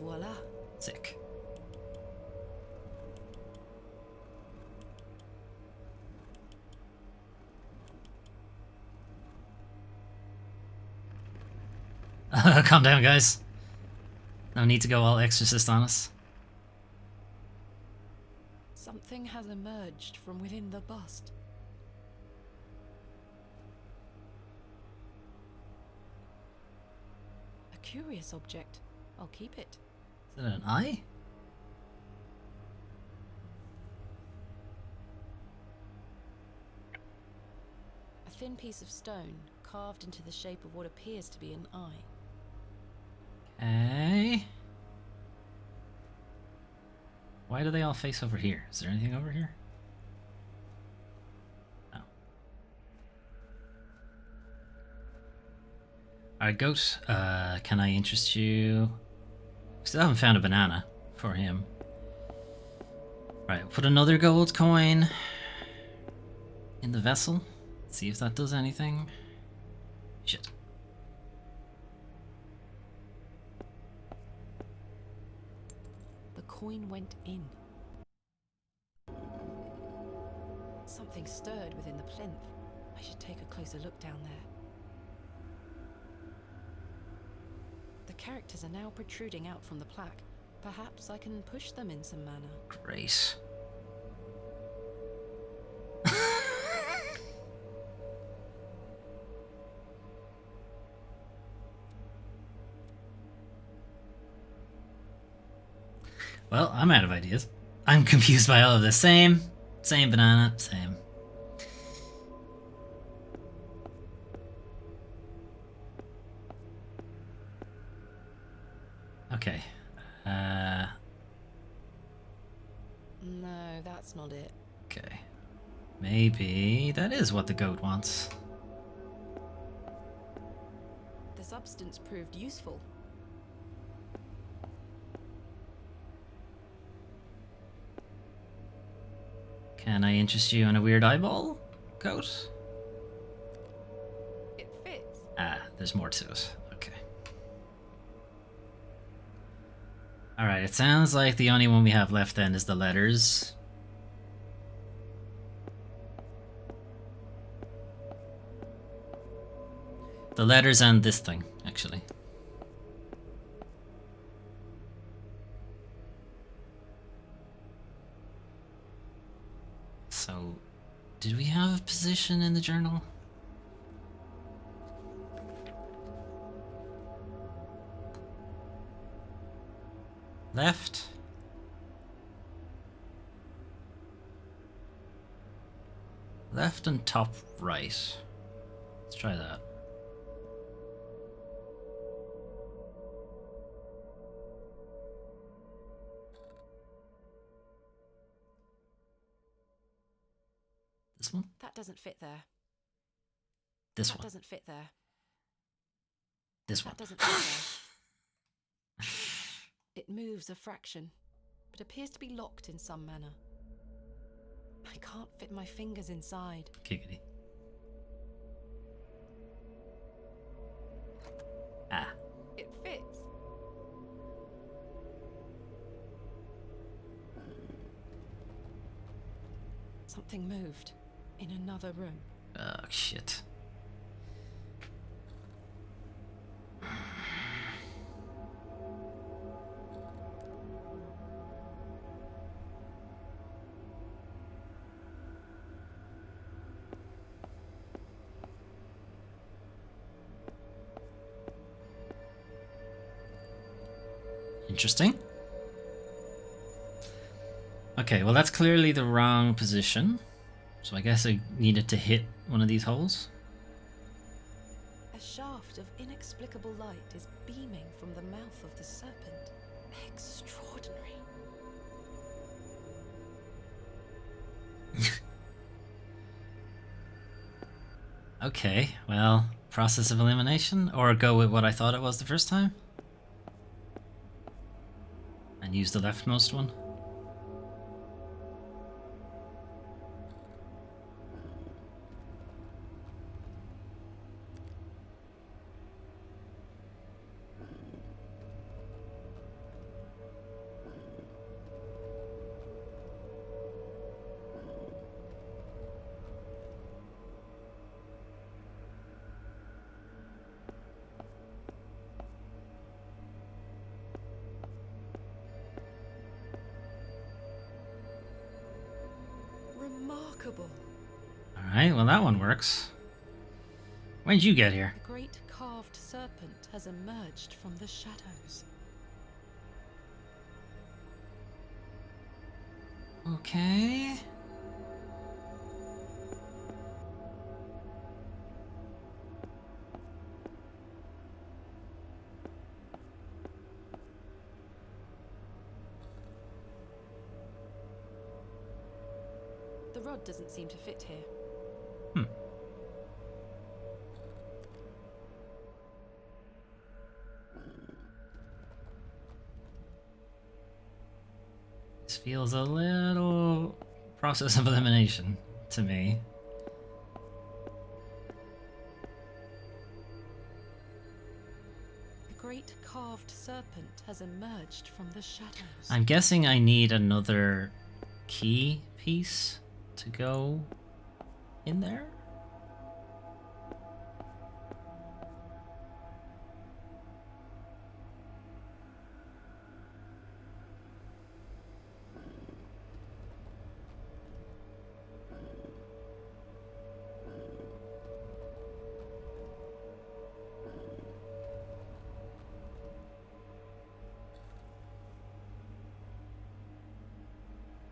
Voila. Sick. Calm down, guys. No need to go all exorcist on us. Something has emerged from within the bust. A curious object. I'll keep it. Is it an eye? A thin piece of stone carved into the shape of what appears to be an eye. Okay. Why do they all face over here? Is there anything over here? No. Alright, goat. Can I interest you? Still haven't found a banana for him. Right, put another gold coin in the vessel. See if that does anything. Shit. The coin went in. Something stirred within the plinth. I should take a closer look down there. The characters are now protruding out from the plaque. Perhaps I can push them in some manner. Great. Well, I'm out of ideas. I'm confused by all of this. Same banana, same. Okay. No, that's not it. Okay. Maybe that is what the goat wants. The substance proved useful. Can I interest you in a weird eyeball coat? It fits. Ah, there's more to it. Okay. Alright, it sounds like the only one we have left then is the letters. The letters and this thing, actually. So, did we have a position in the journal? Left? Left and top right. Let's try that. This one? That doesn't fit there. This That one? doesn't fit there. This one? That doesn't fit there. It moves a fraction, but appears to be locked in some manner. I can't fit my fingers inside. Giggity. Ah. It fits. Something moved in another room. Oh, shit. Interesting. Okay, well that's clearly the wrong position. So I guess I needed to hit one of these holes. A shaft of inexplicable light is beaming from the mouth of the serpent. Extraordinary. Okay, well, process of elimination, or go with what I thought it was the first time? And use the leftmost one? Remarkable. Alright, well that one works. When did you get here? A great carved serpent has emerged from the shadows. Okay. The rod doesn't seem to fit here. Hmm. This feels a little process of elimination to me. A great carved serpent has emerged from the shadows. I'm guessing I need another key piece to go in there?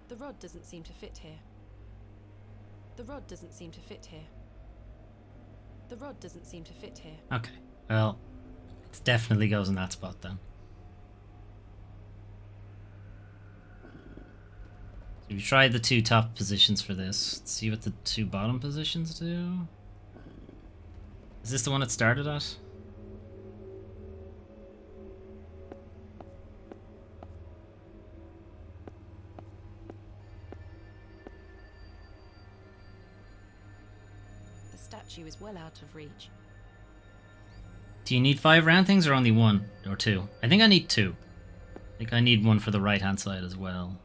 The rod doesn't seem to fit here. The rod doesn't seem to fit here. The rod doesn't seem to fit here. Okay, well, it definitely goes in that spot then. So we tried the two top positions for this. Let's see what the two bottom positions do. Is this the one it started at? statue is well out of reach. Do you need 5 round things or only 1 or 2? I think I need 2. I think I need one for the right hand side as well.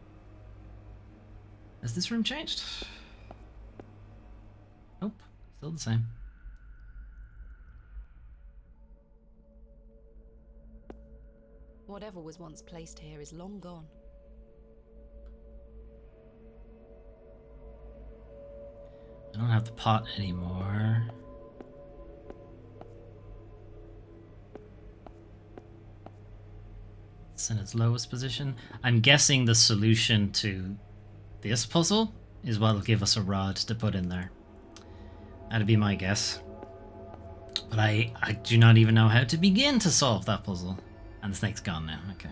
Has this room changed? Nope, still the same. Whatever was once placed here is long gone. I don't have the pot anymore. It's in its lowest position. I'm guessing the solution to this puzzle is what'll give us a rod to put in there. That'd be my guess. But I do not even know how to begin to solve that puzzle. And the snake's gone now, okay.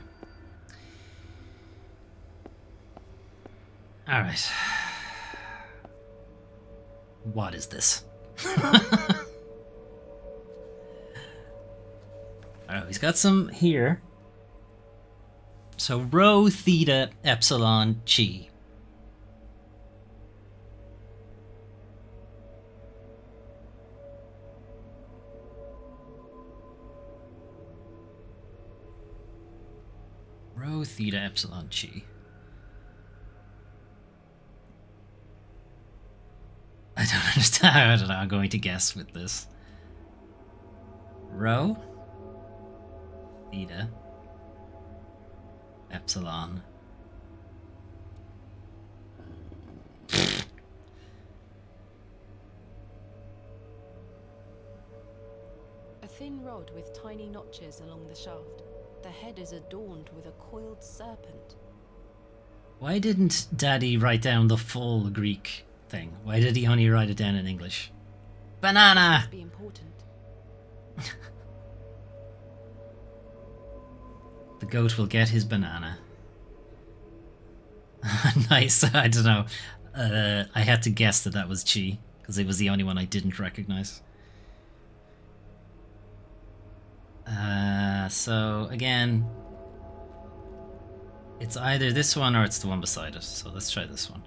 Alright. What is this? Alright, he's got some here. So rho, theta, epsilon, chi. Rho, theta, epsilon, chi. I don't understand. I don't know. I'm going to guess with this. Rho, theta, epsilon. A thin rod with tiny notches along the shaft. The head is adorned with a coiled serpent. Why didn't Daddy write down the full Greek thing? Why did he only write it down in English? Banana! Must be important. The goat will get his banana. Nice, I don't know. I had to guess that was chi, because it was the only one I didn't recognize. So, again, it's either this one or it's the one beside it, so let's try this one.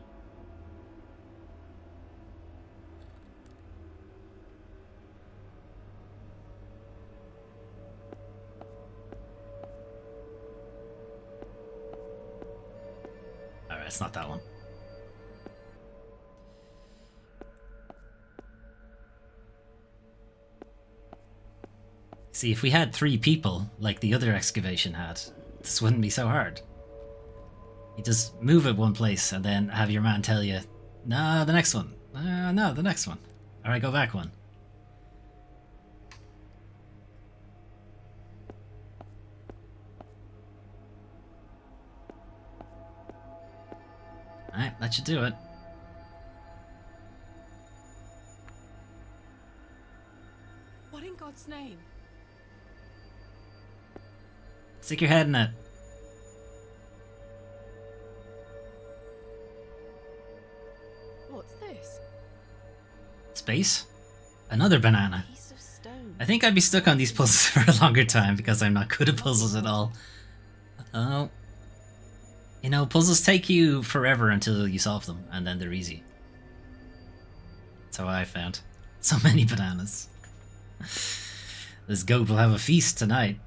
Alright, it's not that one. See, if we had 3 people, like the other excavation had, this wouldn't be so hard. You just move it one place and then have your man tell you, no, the next one. No, the next one. Alright, go back one. Alright, that should do it. What in God's name? Stick your head in it. What's this? Space? Another banana. Piece of stone. I think I'd be stuck on these puzzles for a longer time because I'm not good at puzzles at all. Oh. You know, puzzles take you forever until you solve them, and then they're easy. That's how I found. So many bananas. This goat will have a feast tonight.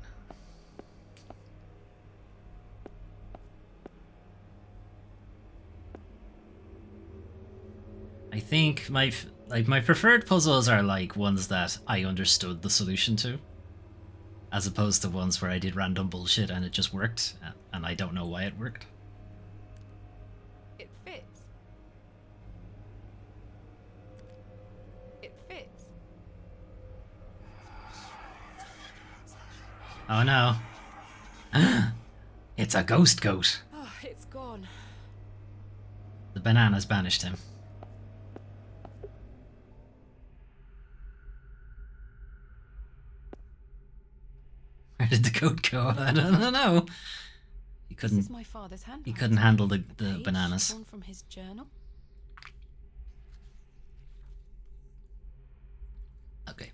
I think my preferred puzzles are like ones that I understood the solution to, as opposed to ones where I did random bullshit and it just worked, and I don't know why it worked. It fits. It fits. Oh no. It's a ghost goat. Oh, it's gone. The bananas banished him. Where did the goat go? I don't know. He This couldn't. is my father's handwriting. He couldn't handle the Page bananas. torn from his journal. Okay.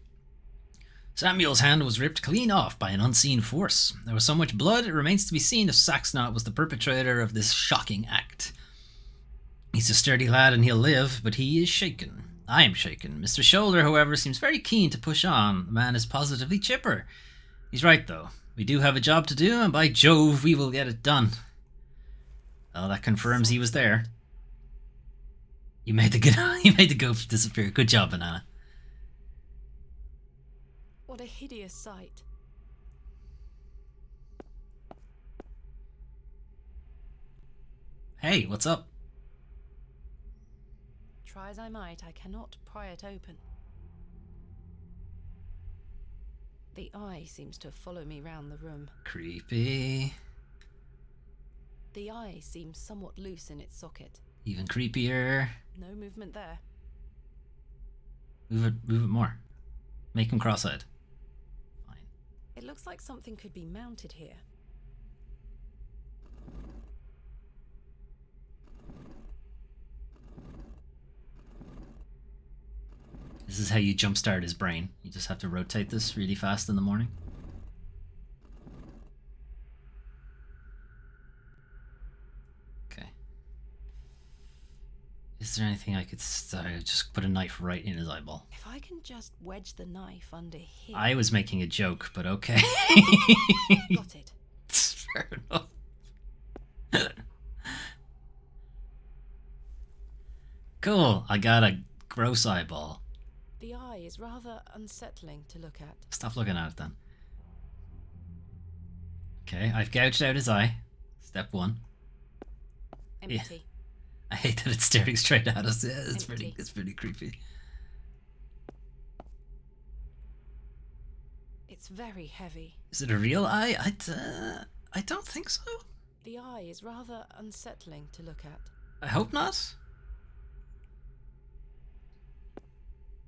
Samuel's hand was ripped clean off by an unseen force. There was so much blood, it remains to be seen if Saxnot was the perpetrator of this shocking act. He's a sturdy lad and he'll live, but he is shaken. I am shaken. Mr. Shoulder, however, seems very keen to push on. The man is positively chipper. He's right, though. We do have a job to do, and by Jove, we will get it done. Well, that confirms he was there. You made the goat disappear. Good job, Banana. What a hideous sight. Hey, what's up? Try as I might, I cannot pry it open. The eye seems to follow me round the room. Creepy. The eye seems somewhat loose in its socket. Even creepier. No movement there. Move it more. Make him cross-eyed. Fine. It looks like something could be mounted here. This is how you jumpstart his brain. You just have to rotate this really fast in the morning. Okay. Is there anything I could just put a knife right in his eyeball? If I can just wedge the knife under here. I was making a joke, but okay. Got it. Fair enough. Cool. I got a gross eyeball. The eye is rather unsettling to look at. Stop looking at it then. Okay, I've gouged out his eye. Step one. Empty. Yeah. I hate that it's staring straight at us. Yeah, it's Empty. pretty creepy. It's very heavy. Is it a real eye? I don't think so. The eye is rather unsettling to look at. I hope not.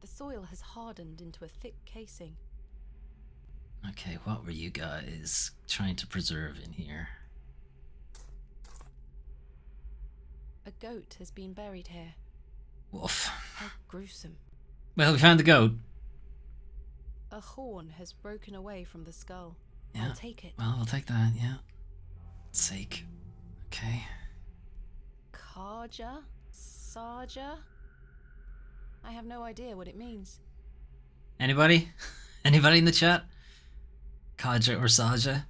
The soil has hardened into a thick casing. Okay, what were you guys trying to preserve in here? A goat has been buried here. Woof. How gruesome. Well, we found the goat. A horn has broken away from the skull. Yeah. I'll take it. Well, we'll take that, yeah. Sake. Okay. Karja? Sarja? I have no idea what it means. Anybody? Anybody in the chat? Kaja or Saja?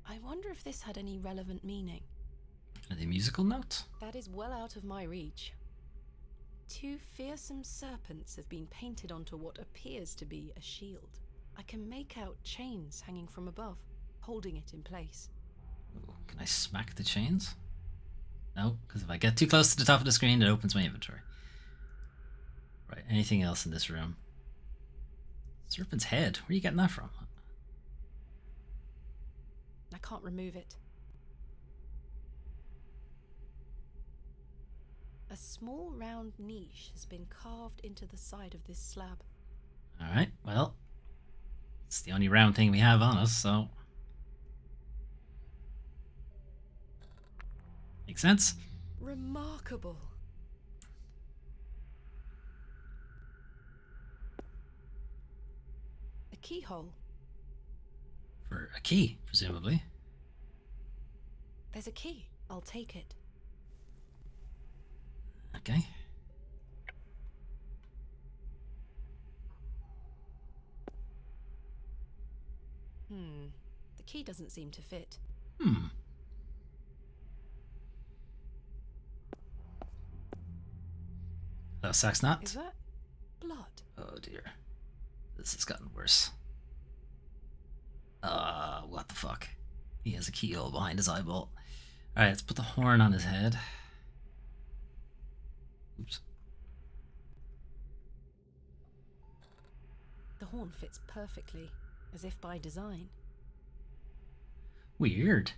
I wonder if this had any relevant meaning. Are they musical notes? That is well out of my reach. Two fearsome serpents have been painted onto what appears to be a shield. I can make out chains hanging from above, holding it in place. Ooh, can I smack the chains? No, because if I get too close to the top of the screen, it opens my inventory. Right, anything else in this room? Serpent's head. Where are you getting that from? I can't remove it. A small round niche has been carved into the side of this slab. Alright, well, it's the only round thing we have on us, so... Makes sense? Remarkable. A keyhole. For a key, presumably. There's a key. I'll take it. Okay. The key doesn't seem to fit. Oh, sack's not? Is that blood? Oh dear. This has gotten worse. What the fuck? He has a keyhole behind his eyeball. Alright, let's put the horn on his head. Oops. The horn fits perfectly, as if by design. Weird.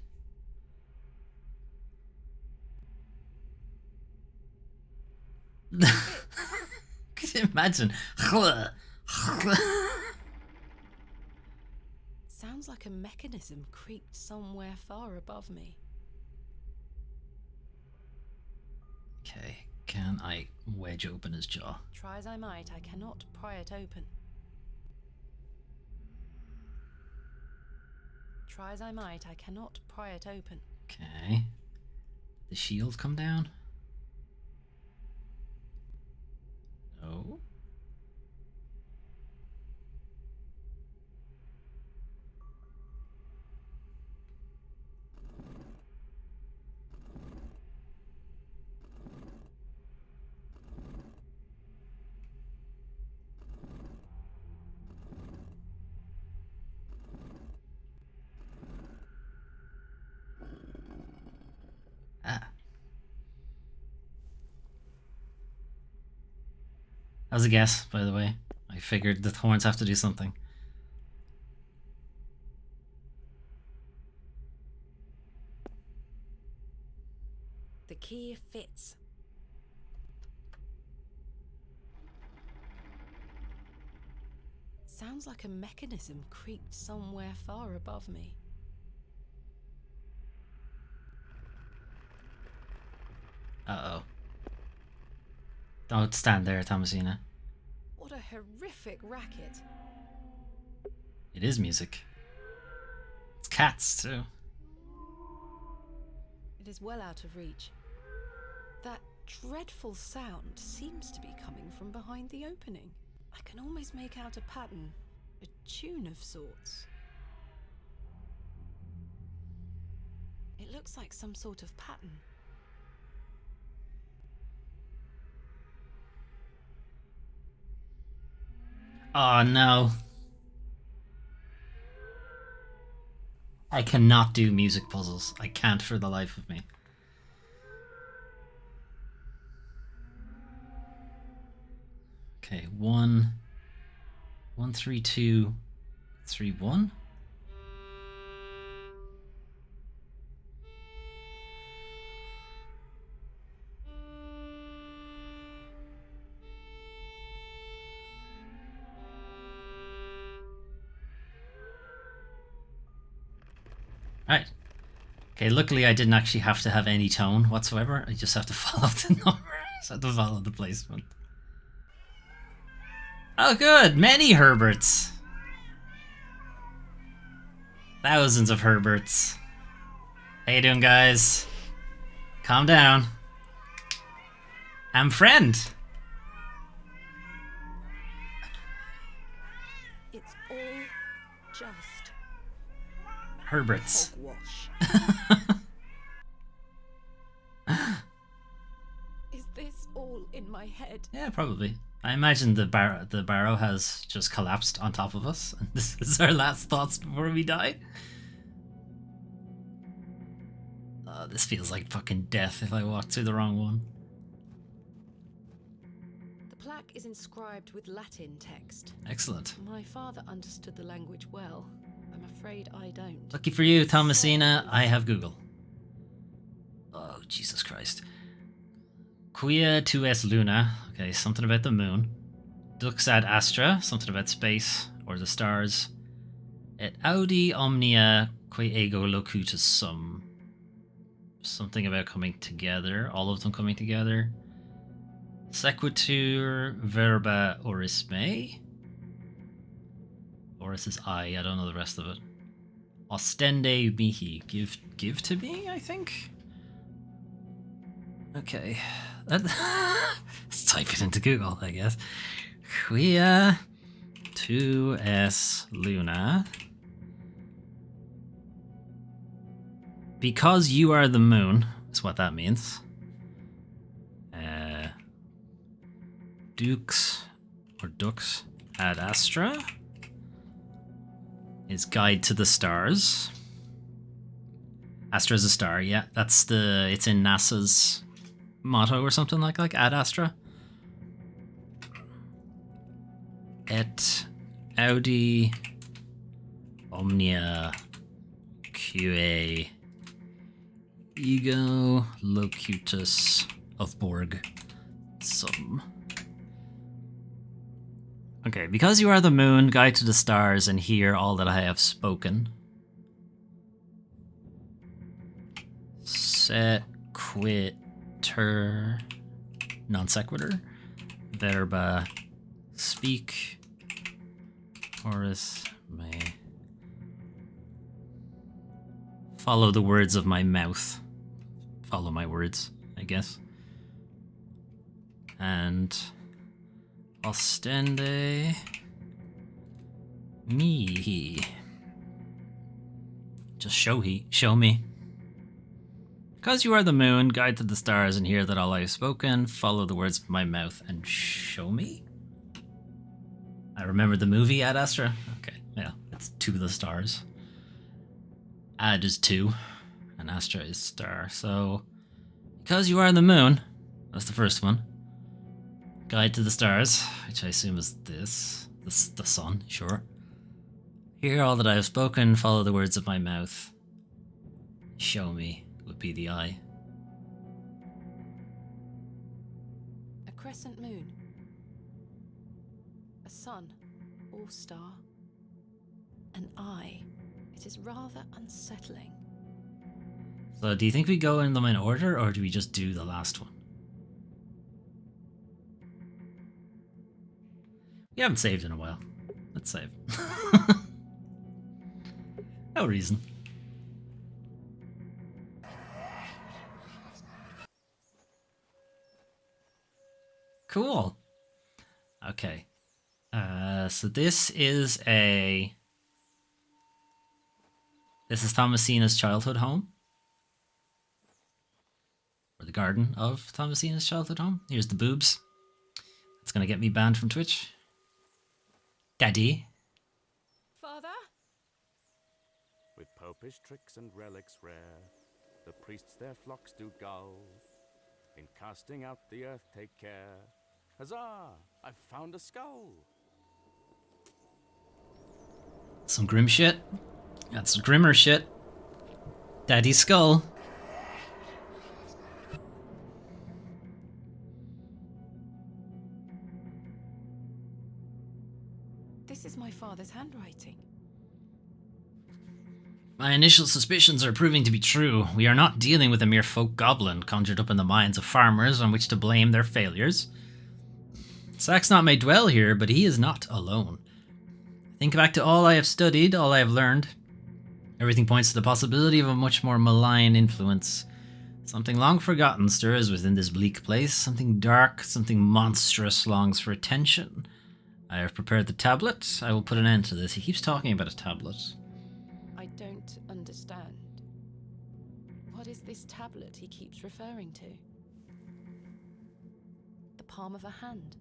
Could you imagine? Sounds like a mechanism creaked somewhere far above me. Okay, can I wedge open his jaw? Try as I might, I cannot pry it open. Try as I might, I cannot pry it open. Okay. The shield come down? No. Ah. That was a guess, by the way. I figured the horns have to do something. The key fits. Sounds like a mechanism creaked somewhere far above me. Uh-oh. Don't stand there, Thomasina. What a horrific racket. It is music. It's cats, too. It is well out of reach. That dreadful sound seems to be coming from behind the opening. I can almost make out a pattern, a tune of sorts. It looks like some sort of pattern. Oh no. I cannot do music puzzles. I can't for the life of me. Okay, 1, 1, 3, 2, 3, 1. Right. Okay, luckily I didn't actually have to have any tone whatsoever. I just have to follow the numbers. I have to follow the placement. Oh good, many Herberts. Thousands of Herberts. How you doing, guys? Calm down. I'm friend. It's all just Herberts. hogwash. Is this all in my head? Yeah, probably. I imagine the barrow has just collapsed on top of us, and this is our last thoughts before we die. This feels like fucking death if I walk through the wrong one. The plaque is inscribed with Latin text. Excellent. My father understood the language well. I'm afraid I don't. Lucky for you, Thomasina, I have Google. Oh, Jesus Christ. Quia tu es luna. Okay, something about the moon. Dux ad astra, something about space or the stars. Et audi omnia que ego locutus sum. Something about coming together, all of them coming together. Sequitur verba oris me. Oris is I don't know the rest of it. Ostende mihi, give to me, I think? Okay. Let's type it into Google, I guess. Quia tu es luna. Because you are the moon, is what that means. Dux ad astra is guide to the stars. Astra is a star, yeah. It's in NASA's motto or something like ad astra. Et audi omnia qa ego locutus of Borg sum. Okay, because you are the moon, guide to the stars, and hear all that I have spoken. Sequitur, non sequitur, verba speak, Horace may follow the words of my mouth. Follow my words, I guess. And Ostende me. Just show me. Because you are the moon, guide to the stars and hear that all I have spoken, follow the words of my mouth and show me? I remember the movie Ad Astra. Okay, yeah, it's to the stars. Ad is two, and Astra is star. So, because you are the moon, that's the first one. Guide to the stars, which I assume is this. The sun, sure. Hear all that I have spoken, follow the words of my mouth. Show me would be the eye. A crescent moon. A sun, or star. An eye. It is rather unsettling. So do you think we go in them in order, or do we just do the last one? We haven't saved in a while. Let's save. No reason. Cool. Okay. So this is Thomasina's childhood home. Or the garden of Thomasina's childhood home. Here's the boobs. It's gonna get me banned from Twitch. Daddy. Father? With popish tricks and relics rare, the priests their flocks do gull. In casting out the earth take care. Huzzah! I've found a skull. Some grim shit. That's grimmer shit. Daddy's skull. This is my father's handwriting. My initial suspicions are proving to be true. We are not dealing with a mere folk goblin conjured up in the minds of farmers on which to blame their failures. Saxnot may dwell here, but he is not alone. Think back to all I have studied, all I have learned. Everything points to the possibility of a much more malign influence. Something long forgotten stirs within this bleak place. Something dark, something monstrous longs for attention. I have prepared the tablet. I will put an end to this. He keeps talking about a tablet. I don't understand. What is this tablet he keeps referring to? The palm of a hand.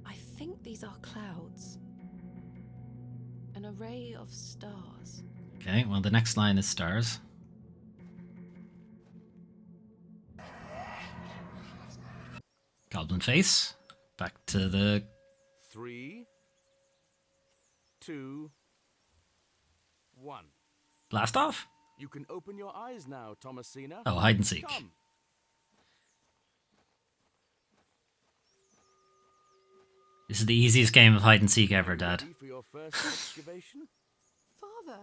I think these are clouds. An array of stars. Okay, well, the next line is stars. Goblin face. Back to the... 3, 2, 1. blast off? You can open your eyes now, Thomasina. Oh, hide and seek. Come. This is the easiest game of hide and seek ever, Dad. Ready for your first excavation? Father!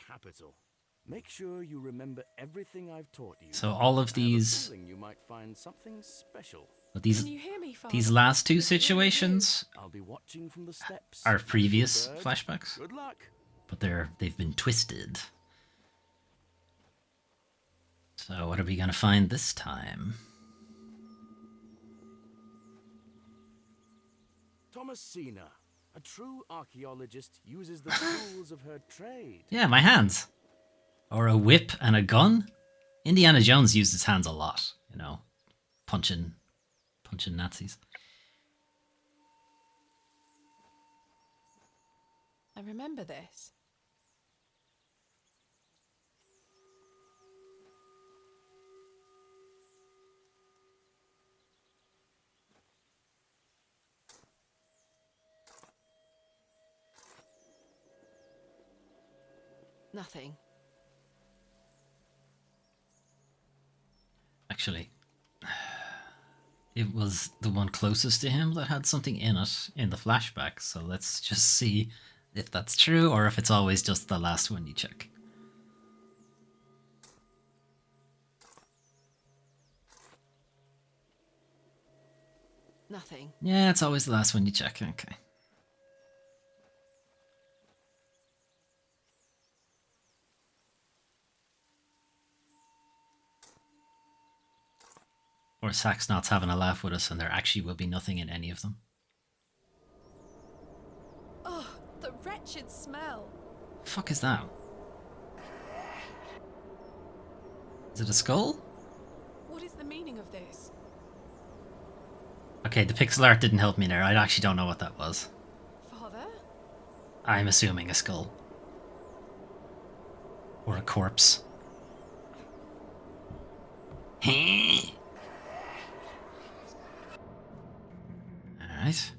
Capital. Make sure you remember everything I've taught you. So all of I have a these... feeling you might find something special. But Can you hear me, Father? these last two situations I'll be watching from the steps. are previous Bird, flashbacks, Good luck. but they've been twisted. So what are we gonna find this time? Thomasina, a true archaeologist, uses the tools of her trade. Yeah, my hands. Or a whip and a gun. Indiana Jones used his hands a lot, you know, punching Nazis. I remember this. Nothing. Actually, it was the one closest to him that had something in it in the flashback, so let's just see if that's true or if it's always just the last one you check. Nothing. Yeah, it's always the last one you check. Okay. Or Saxnot's having a laugh with us and there actually will be nothing in any of them. wretched smell. Fuck is that? Is it a skull? What is the meaning of this? Okay, the pixel art didn't help me there. I actually don't know what that was. Father? I'm assuming a skull. Or a corpse. Alright.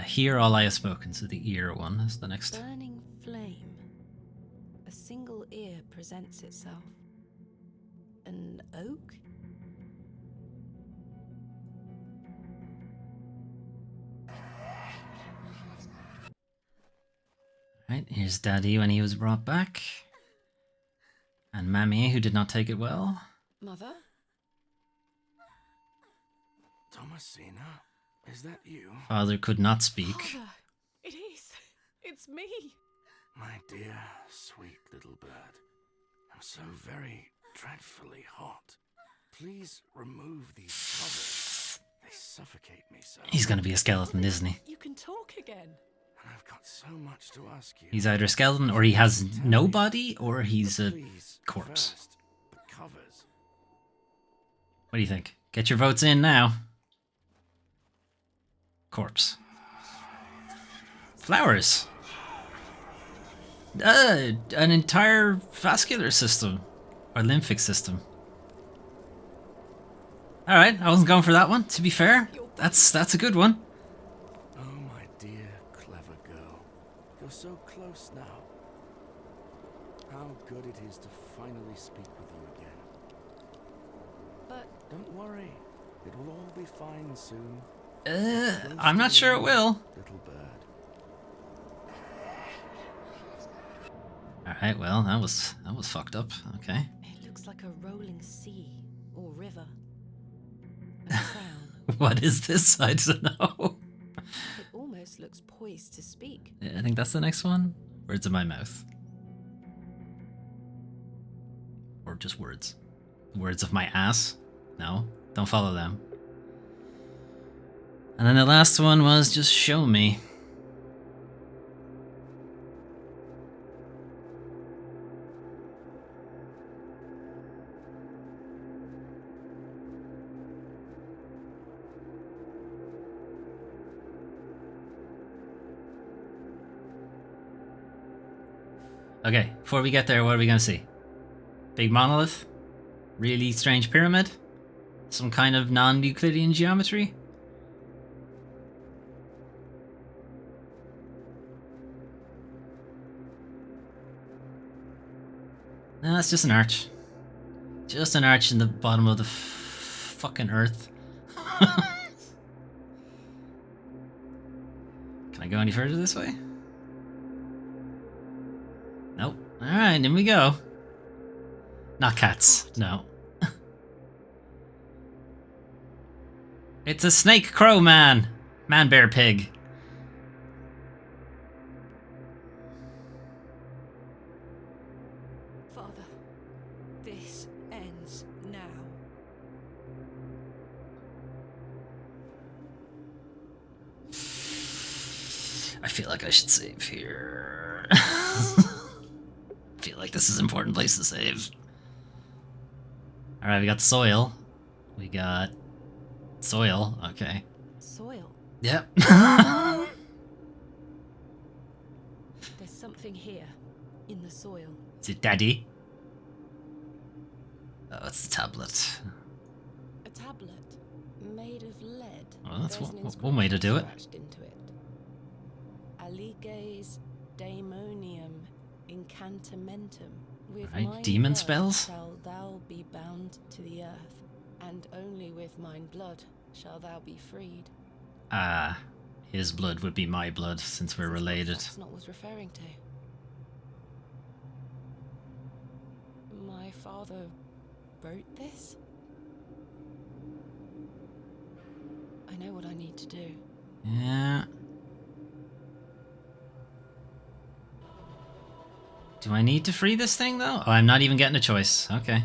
Here all I have spoken, so the ear one is the next. Burning flame. A single ear presents itself. An oak? Right, here's Daddy when he was brought back. And Mammy, who did not take it well. Mother? Thomasina, is that you? Father could not speak. Father, it is. It's me. My dear, sweet little bird. I'm so very dreadfully hot. Please remove these covers. They suffocate me so. He's gonna be a skeleton, isn't he? You can talk again. And I've got so much to ask you. He's either a skeleton, or he has no body, or he's a Please, corpse. first, the covers. What do you think? Get your votes in now. Corpse. Flowers. An entire vascular system. Or lymphic system. Alright, I wasn't going for that one, to be fair. That's a good one. Oh, my dear, clever girl. You're so close now. How good it is to finally speak with you again. But Don't worry. It will all be fine soon. I'm not sure it will. Little bird. Alright, well, that was fucked up. Okay. it looks like a rolling sea or river. A crown. What is this? I don't know. It almost looks poised to speak. Yeah, I think that's the next one. Words of my mouth. Or just words. Words of my ass? No, don't follow them. And then the last one was just show me. Okay, before we get there, what are we gonna see? Big monolith? Really strange pyramid? Some kind of non-Euclidean geometry? No, it's just an arch. Just an arch in the bottom of the fucking earth. Can I go any further this way? Nope. Alright, in we go. Not cats, no. It's a snake crow man. Man bear pig. Father, this ends now. I feel like I should save here. Feel like this is an important place to save. Alright, we got soil. We got soil, okay. Soil. Yep. There's something here, in the soil. Is it Daddy? Oh, it's the tablet. A tablet made of lead. Well, that's There's an one way to do it. inscription scratched into it. Aliges daemonium incantamentum. With Right, mine demon blood spells? shall thou be bound to the earth, and only with mine blood shall thou be freed. Ah, his blood would be my blood since we're This is what related. Foxnot was referring to. My father wrote this? I know what I need to do. Yeah. Do I need to free this thing though? Oh, I'm not even getting a choice. Okay.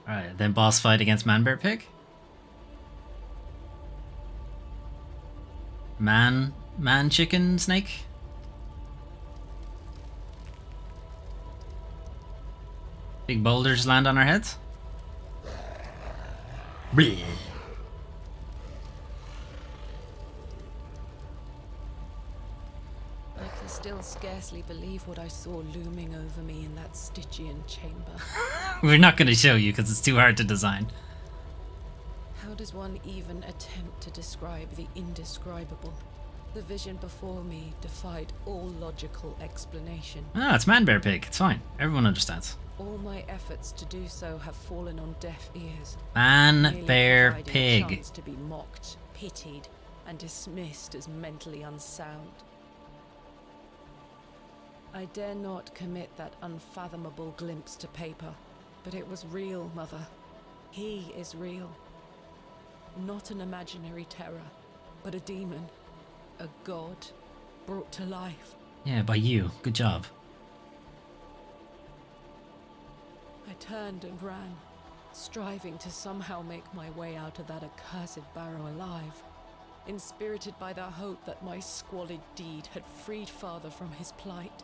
Alright, then boss fight against Man Bear Pig. Man chicken snake. Big boulders land on our heads. Bleh. I can still scarcely believe what I saw looming over me in that Stygian chamber. We're not going to show you because it's too hard to design. How does one even attempt to describe the indescribable? The vision before me defied all logical explanation. Ah, it's Man Bear Pig. It's fine. Everyone understands. All my efforts to do so have fallen on deaf ears. Man Merely Bear providing a Pig. chance to be mocked, pitied, and dismissed as mentally unsound. I dare not commit that unfathomable glimpse to paper, but it was real, Mother. He is real. Not an imaginary terror, but a demon. A god brought to life. Yeah, by you. Good job. I turned and ran, striving to somehow make my way out of that accursed barrow alive, inspirited by the hope that my squalid deed had freed Father from his plight.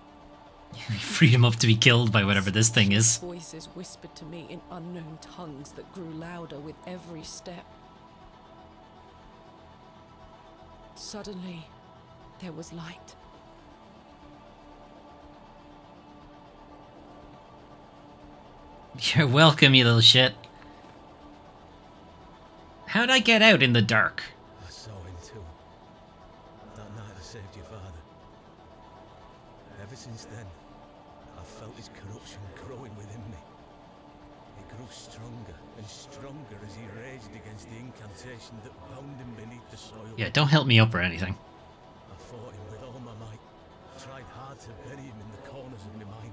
You freed him up to be killed by whatever this thing is. Voices whispered to me in unknown tongues that grew louder with every step. Suddenly, there was light. You're welcome, you little shit. How'd I get out in the dark? I saw him too. That night I saved your father. Ever since then, I've felt his corruption growing within me. It grew stronger and stronger as he raged against the incantation that bound him beneath the soil. Yeah, don't help me up or anything. I fought him with all my might, tried hard to bury him in the corners of my mind.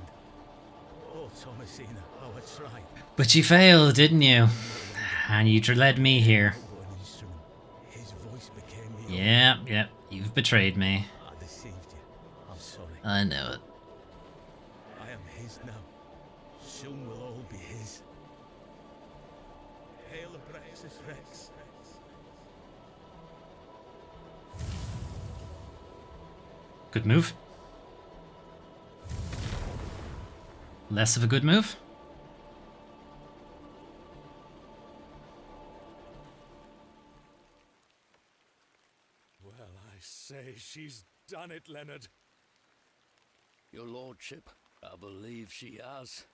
Oh, Thomasina, how I tried. But you failed, didn't you? And you led me here. But an instrument. His voice became the Yeah, you've betrayed me. I deceived you. I'm sorry. I know it. I am his now. Soon we'll all be his. Hail Abraxas Rex. Good move. Less of a good move. Well, I say she's done it, Leonard. Your lordship, I believe she has.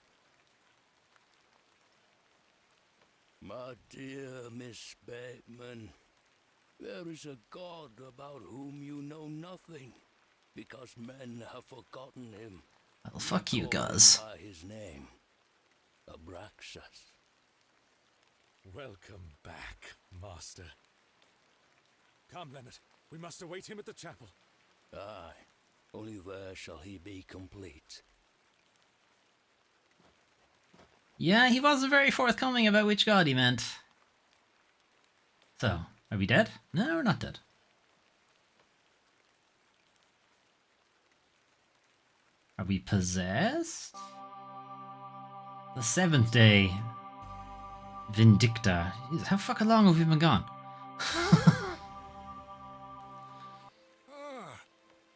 My dear Miss Bateman, there is a god about whom you know nothing, because men have forgotten him. Well, fuck you, Call him Guz. by his name, Abraxas. Welcome back, Master. Come, Leonard. We must await him at the chapel. Aye, only there shall he be complete. Yeah, he wasn't very forthcoming about which god he meant. So, are we dead? No, we're not dead. Are we possessed? The 7th day. Vindicta. Jeez, how fucking long have we been gone?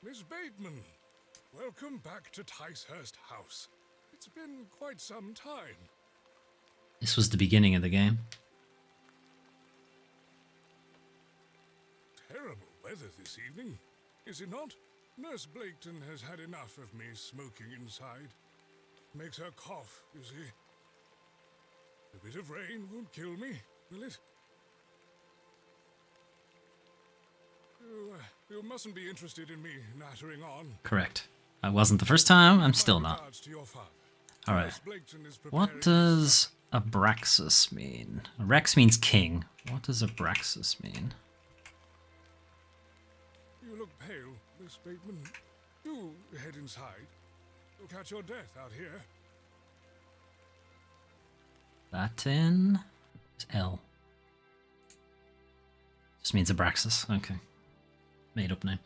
Miss Bateman, welcome back to Ticehurst House. It's been quite some time. This was the beginning of the game. Terrible weather this evening, is it not? Nurse Blaketon has had enough of me smoking inside. Makes her cough, you see. A bit of rain won't kill me, will it? You mustn't be interested in me nattering on. Correct. I wasn't the first time, I'm still My not. regards to your father. Alright. Nurse Blaketon is What preparing- does Abraxas mean? Rex means king. What does Abraxas mean? You look pale, Miss Bateman. Do head inside. You'll catch your death out here. Latin is L. Just means Abraxas. Okay. Made up name.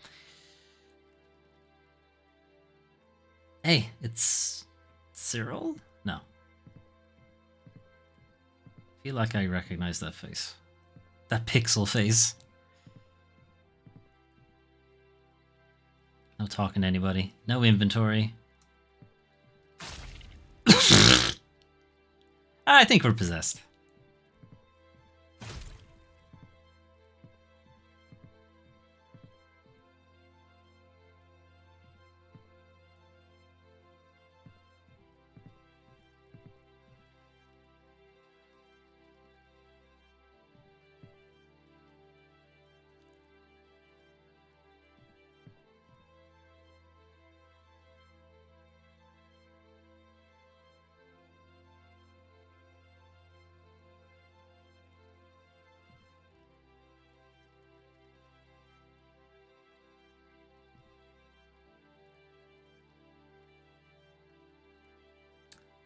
Hey, it's Cyril? No. feel like I recognize that face. That pixel face. No talking to anybody. No inventory. I think we're possessed.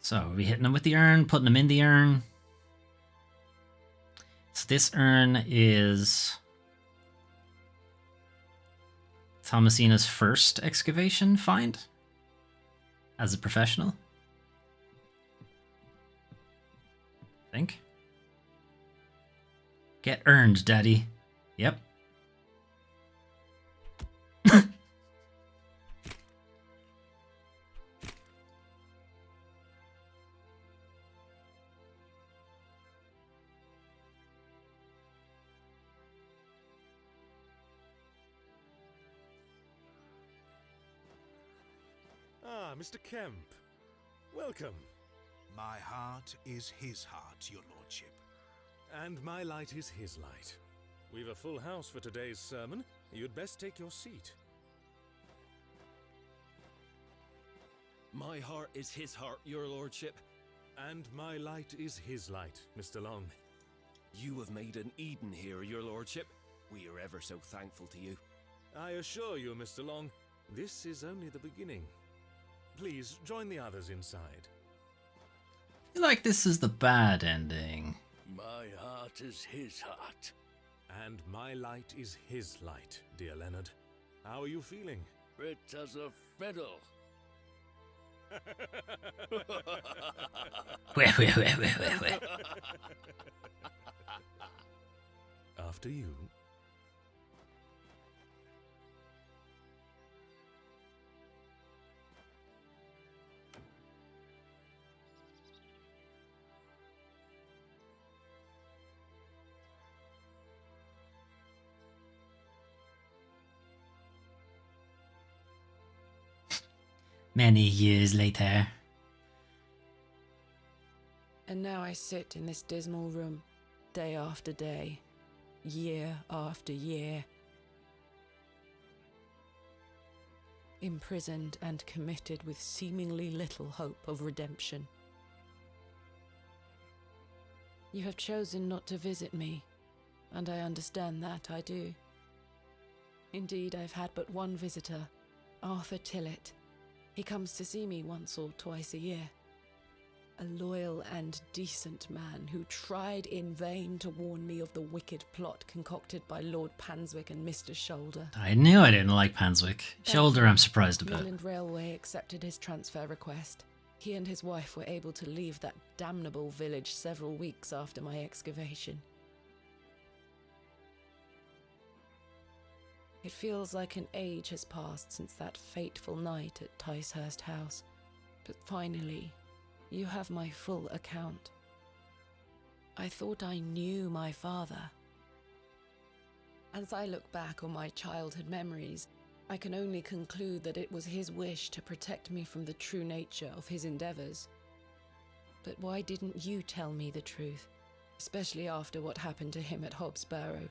So, are we hitting them with the urn, putting them in the urn? So this urn is Thomasina's first excavation find as a professional. I think. Get earned, Daddy. Yep. Ah, Mr. Kemp. Welcome. My heart is his heart, your lordship. And my light is his light. We've a full house for today's sermon. You'd best take your seat. My heart is his heart, your lordship. And my light is his light, Mr. Long. You have made an Eden here, your lordship. We are ever so thankful to you. I assure you, Mr. Long, this is only the beginning. Please, join the others inside. I feel like this is the bad ending. My heart is his heart. And my light is his light, dear Leonard. How are you feeling? Fit as a fiddle. Wait. After you. Many years later. And now I sit in this dismal room, day after day, year after year, imprisoned and committed with seemingly little hope of redemption. You have chosen not to visit me, and I understand that, I do. Indeed, I've had but one visitor, Arthur Tillett. He comes to see me once or twice a year. A loyal and decent man who tried in vain to warn me of the wicked plot concocted by Lord Panswick and Mr. Shoulder. I knew I didn't like Panswick. Shoulder I'm surprised about. Midland Railway accepted his transfer request. He and his wife were able to leave that damnable village several weeks after my excavation. It feels like an age has passed since that fateful night at Ticehurst House. But finally, you have my full account. I thought I knew my father. As I look back on my childhood memories, I can only conclude that it was his wish to protect me from the true nature of his endeavors. But why didn't you tell me the truth, especially after what happened to him at Hobbs Barrow?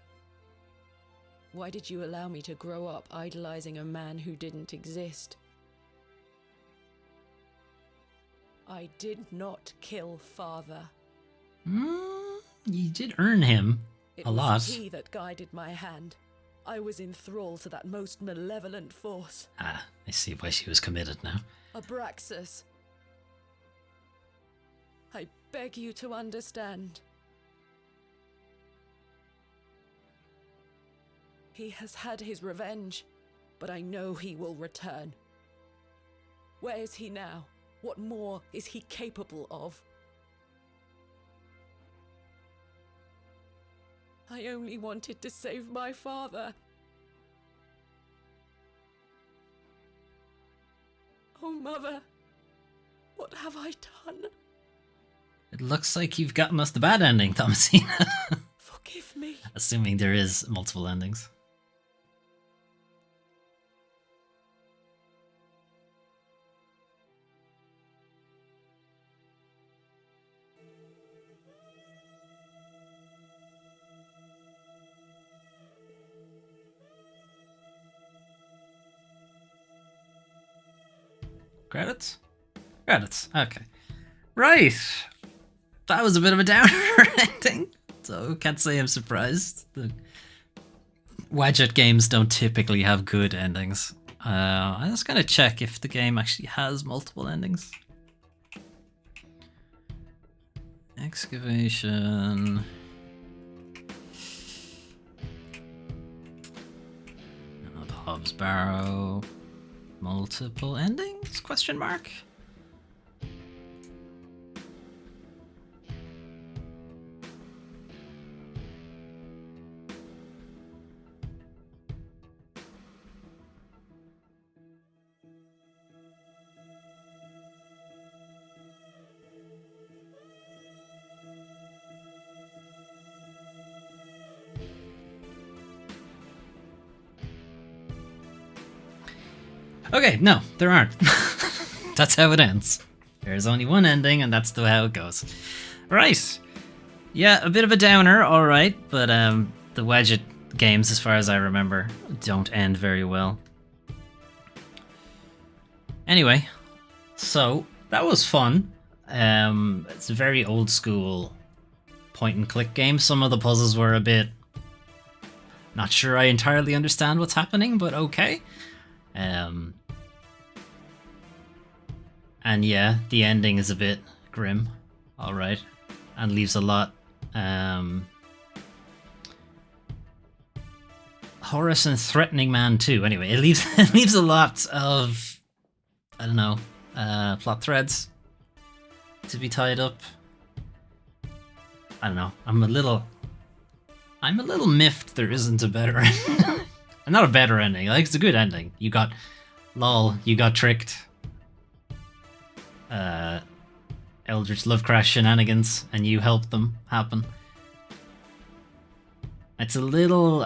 Why did you allow me to grow up idolizing a man who didn't exist? I did not kill father. You did earn him a lot. It was he that guided my hand. I was in thrall to that most malevolent force. Ah, I see why she was committed now. Abraxas. I beg you to understand. He has had his revenge, but I know he will return. Where is he now? What more is he capable of? I only wanted to save my father. Oh, Mother, what have I done? It looks like you've gotten us the bad ending, Thomasina. Forgive me. Assuming there is multiple endings. Credits? Credits, okay. Right! That was a bit of a downer ending, so can't say I'm surprised. The Wadjet games don't typically have good endings. I'm just gonna check if the game actually has multiple endings. Excavation. Hobbs Barrow. Multiple endings? Question mark? Okay, no, there aren't. That's how it ends. There's only one ending, and that's how it goes. Right. Yeah, a bit of a downer, alright, but the Wadjet games, as far as I remember, don't end very well. Anyway, so that was fun. It's a very old school point and click game. Some of the puzzles were a bit... Not sure I entirely understand what's happening, but okay. And yeah, the ending is a bit grim, alright, and leaves a lot, Horus and Threatening Man too, anyway, it leaves a lot of, I don't know, plot threads to be tied up. I don't know, I'm a little miffed there isn't a better ending. Not a better ending, like, it's a good ending. You got tricked. Eldritch Lovecraft shenanigans, and you helped them happen. It's a little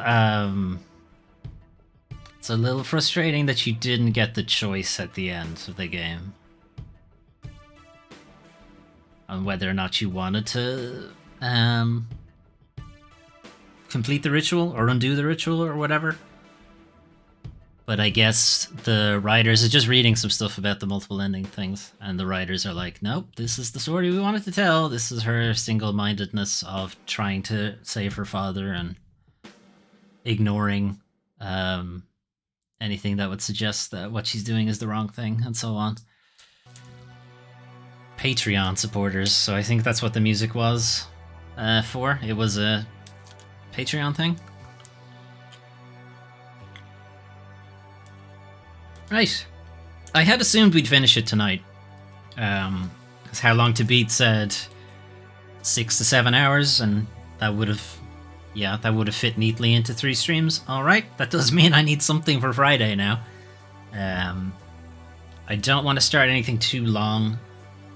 frustrating that you didn't get the choice at the end of the game on whether or not you wanted to complete the ritual or undo the ritual or whatever. But I guess the writers are just reading some stuff about the multiple ending things, and the writers are like, nope, this is the story we wanted to tell. This is her single-mindedness of trying to save her father and ignoring anything that would suggest that what she's doing is the wrong thing, and so on. Patreon supporters, so I think that's what the music was for. It was a Patreon thing. Right. I had assumed we'd finish it tonight. Because How Long to Beat said 6 to 7 hours, and that would have fit neatly into 3 streams. Alright, that does mean I need something for Friday now. I don't want to start anything too long,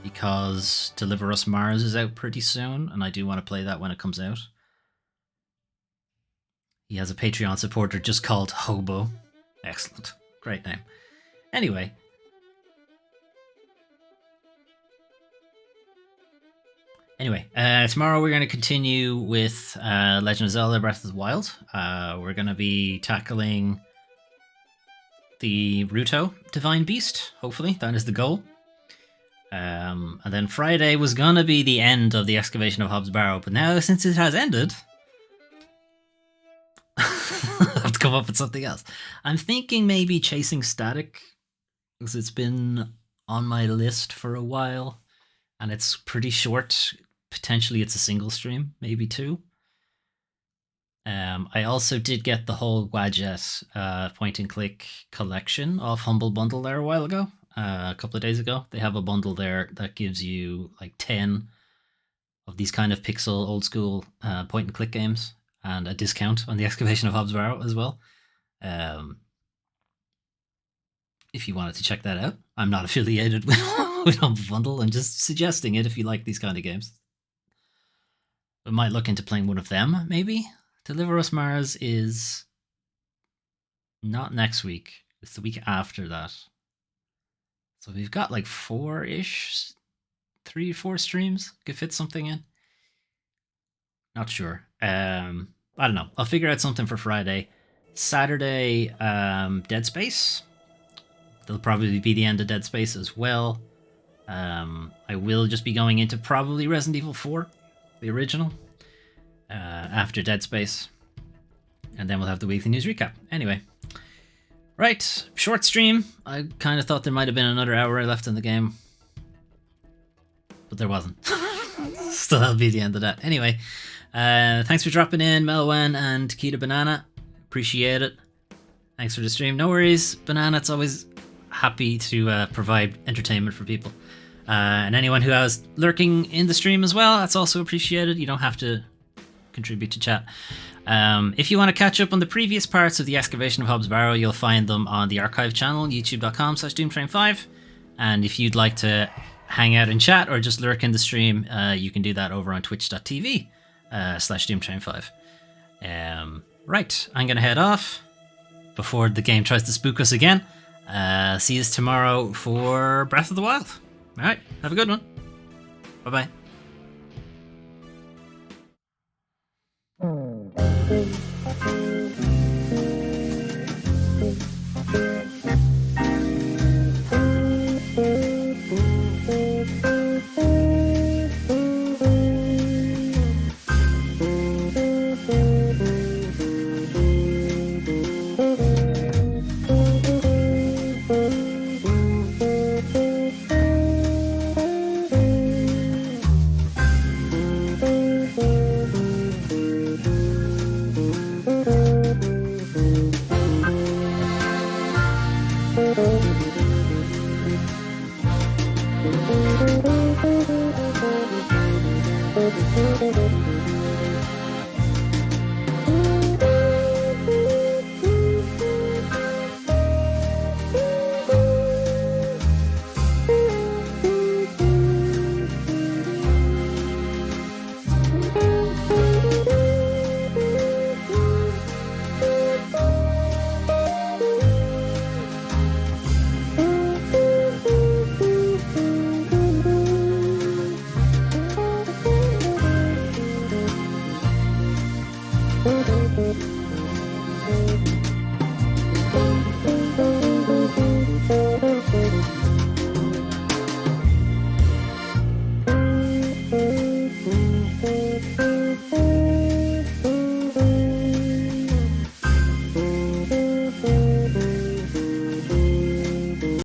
because Deliver Us Mars is out pretty soon, and I do want to play that when it comes out. He has a Patreon supporter just called Hobo. Excellent. Great name. Anyway. Tomorrow we're going to continue with Legend of Zelda Breath of the Wild. We're going to be tackling the Ruto Divine Beast, hopefully. That is the goal. And then Friday was going to be the end of the Excavation of Hobbs Barrow, but now since it has ended... I have to come up with something else. I'm thinking maybe Chasing Static, because it's been on my list for a while, and it's pretty short. Potentially it's a single stream, maybe 2. I also did get the whole Wadjet point and click collection off Humble Bundle there a while ago, a couple of days ago. They have a bundle there that gives you like 10 of these kind of pixel old school point and click games. and a discount on the Excavation of Hobbs Barrow as well. If you wanted to check that out. I'm not affiliated with Humble Bundle. I'm just suggesting it if you like these kind of games. We might look into playing one of them, maybe. Deliver Us Mars is not next week. It's the week after that. So we've got like 4-ish, 3-4 streams. Could fit something in. Not sure. I don't know. I'll figure out something for Friday. Saturday, Dead Space. There'll probably be the end of Dead Space as well. I will just be going into probably Resident Evil 4, the original, after Dead Space. And then we'll have the weekly news recap. Anyway. Right, short stream. I kind of thought there might have been another hour left in the game. But there wasn't. So that'll be the end of that. Anyway, thanks for dropping in, Melwen and Kita Banana. Appreciate it. Thanks for the stream. No worries, Banana. It's always happy to provide entertainment for people. And anyone who was lurking in the stream as well, that's also appreciated. You don't have to contribute to chat. If you want to catch up on the previous parts of the Excavation of Hobbs Barrow, you'll find them on the archive channel, youtube.com/doomtrain5. And if you'd like to hang out and chat or just lurk in the stream, you can do that over on twitch.tv/doomtrain5. Right, I'm going to head off before the game tries to spook us again. See you tomorrow for Breath of the Wild. Alright, have a good one. Bye-bye. Thank you.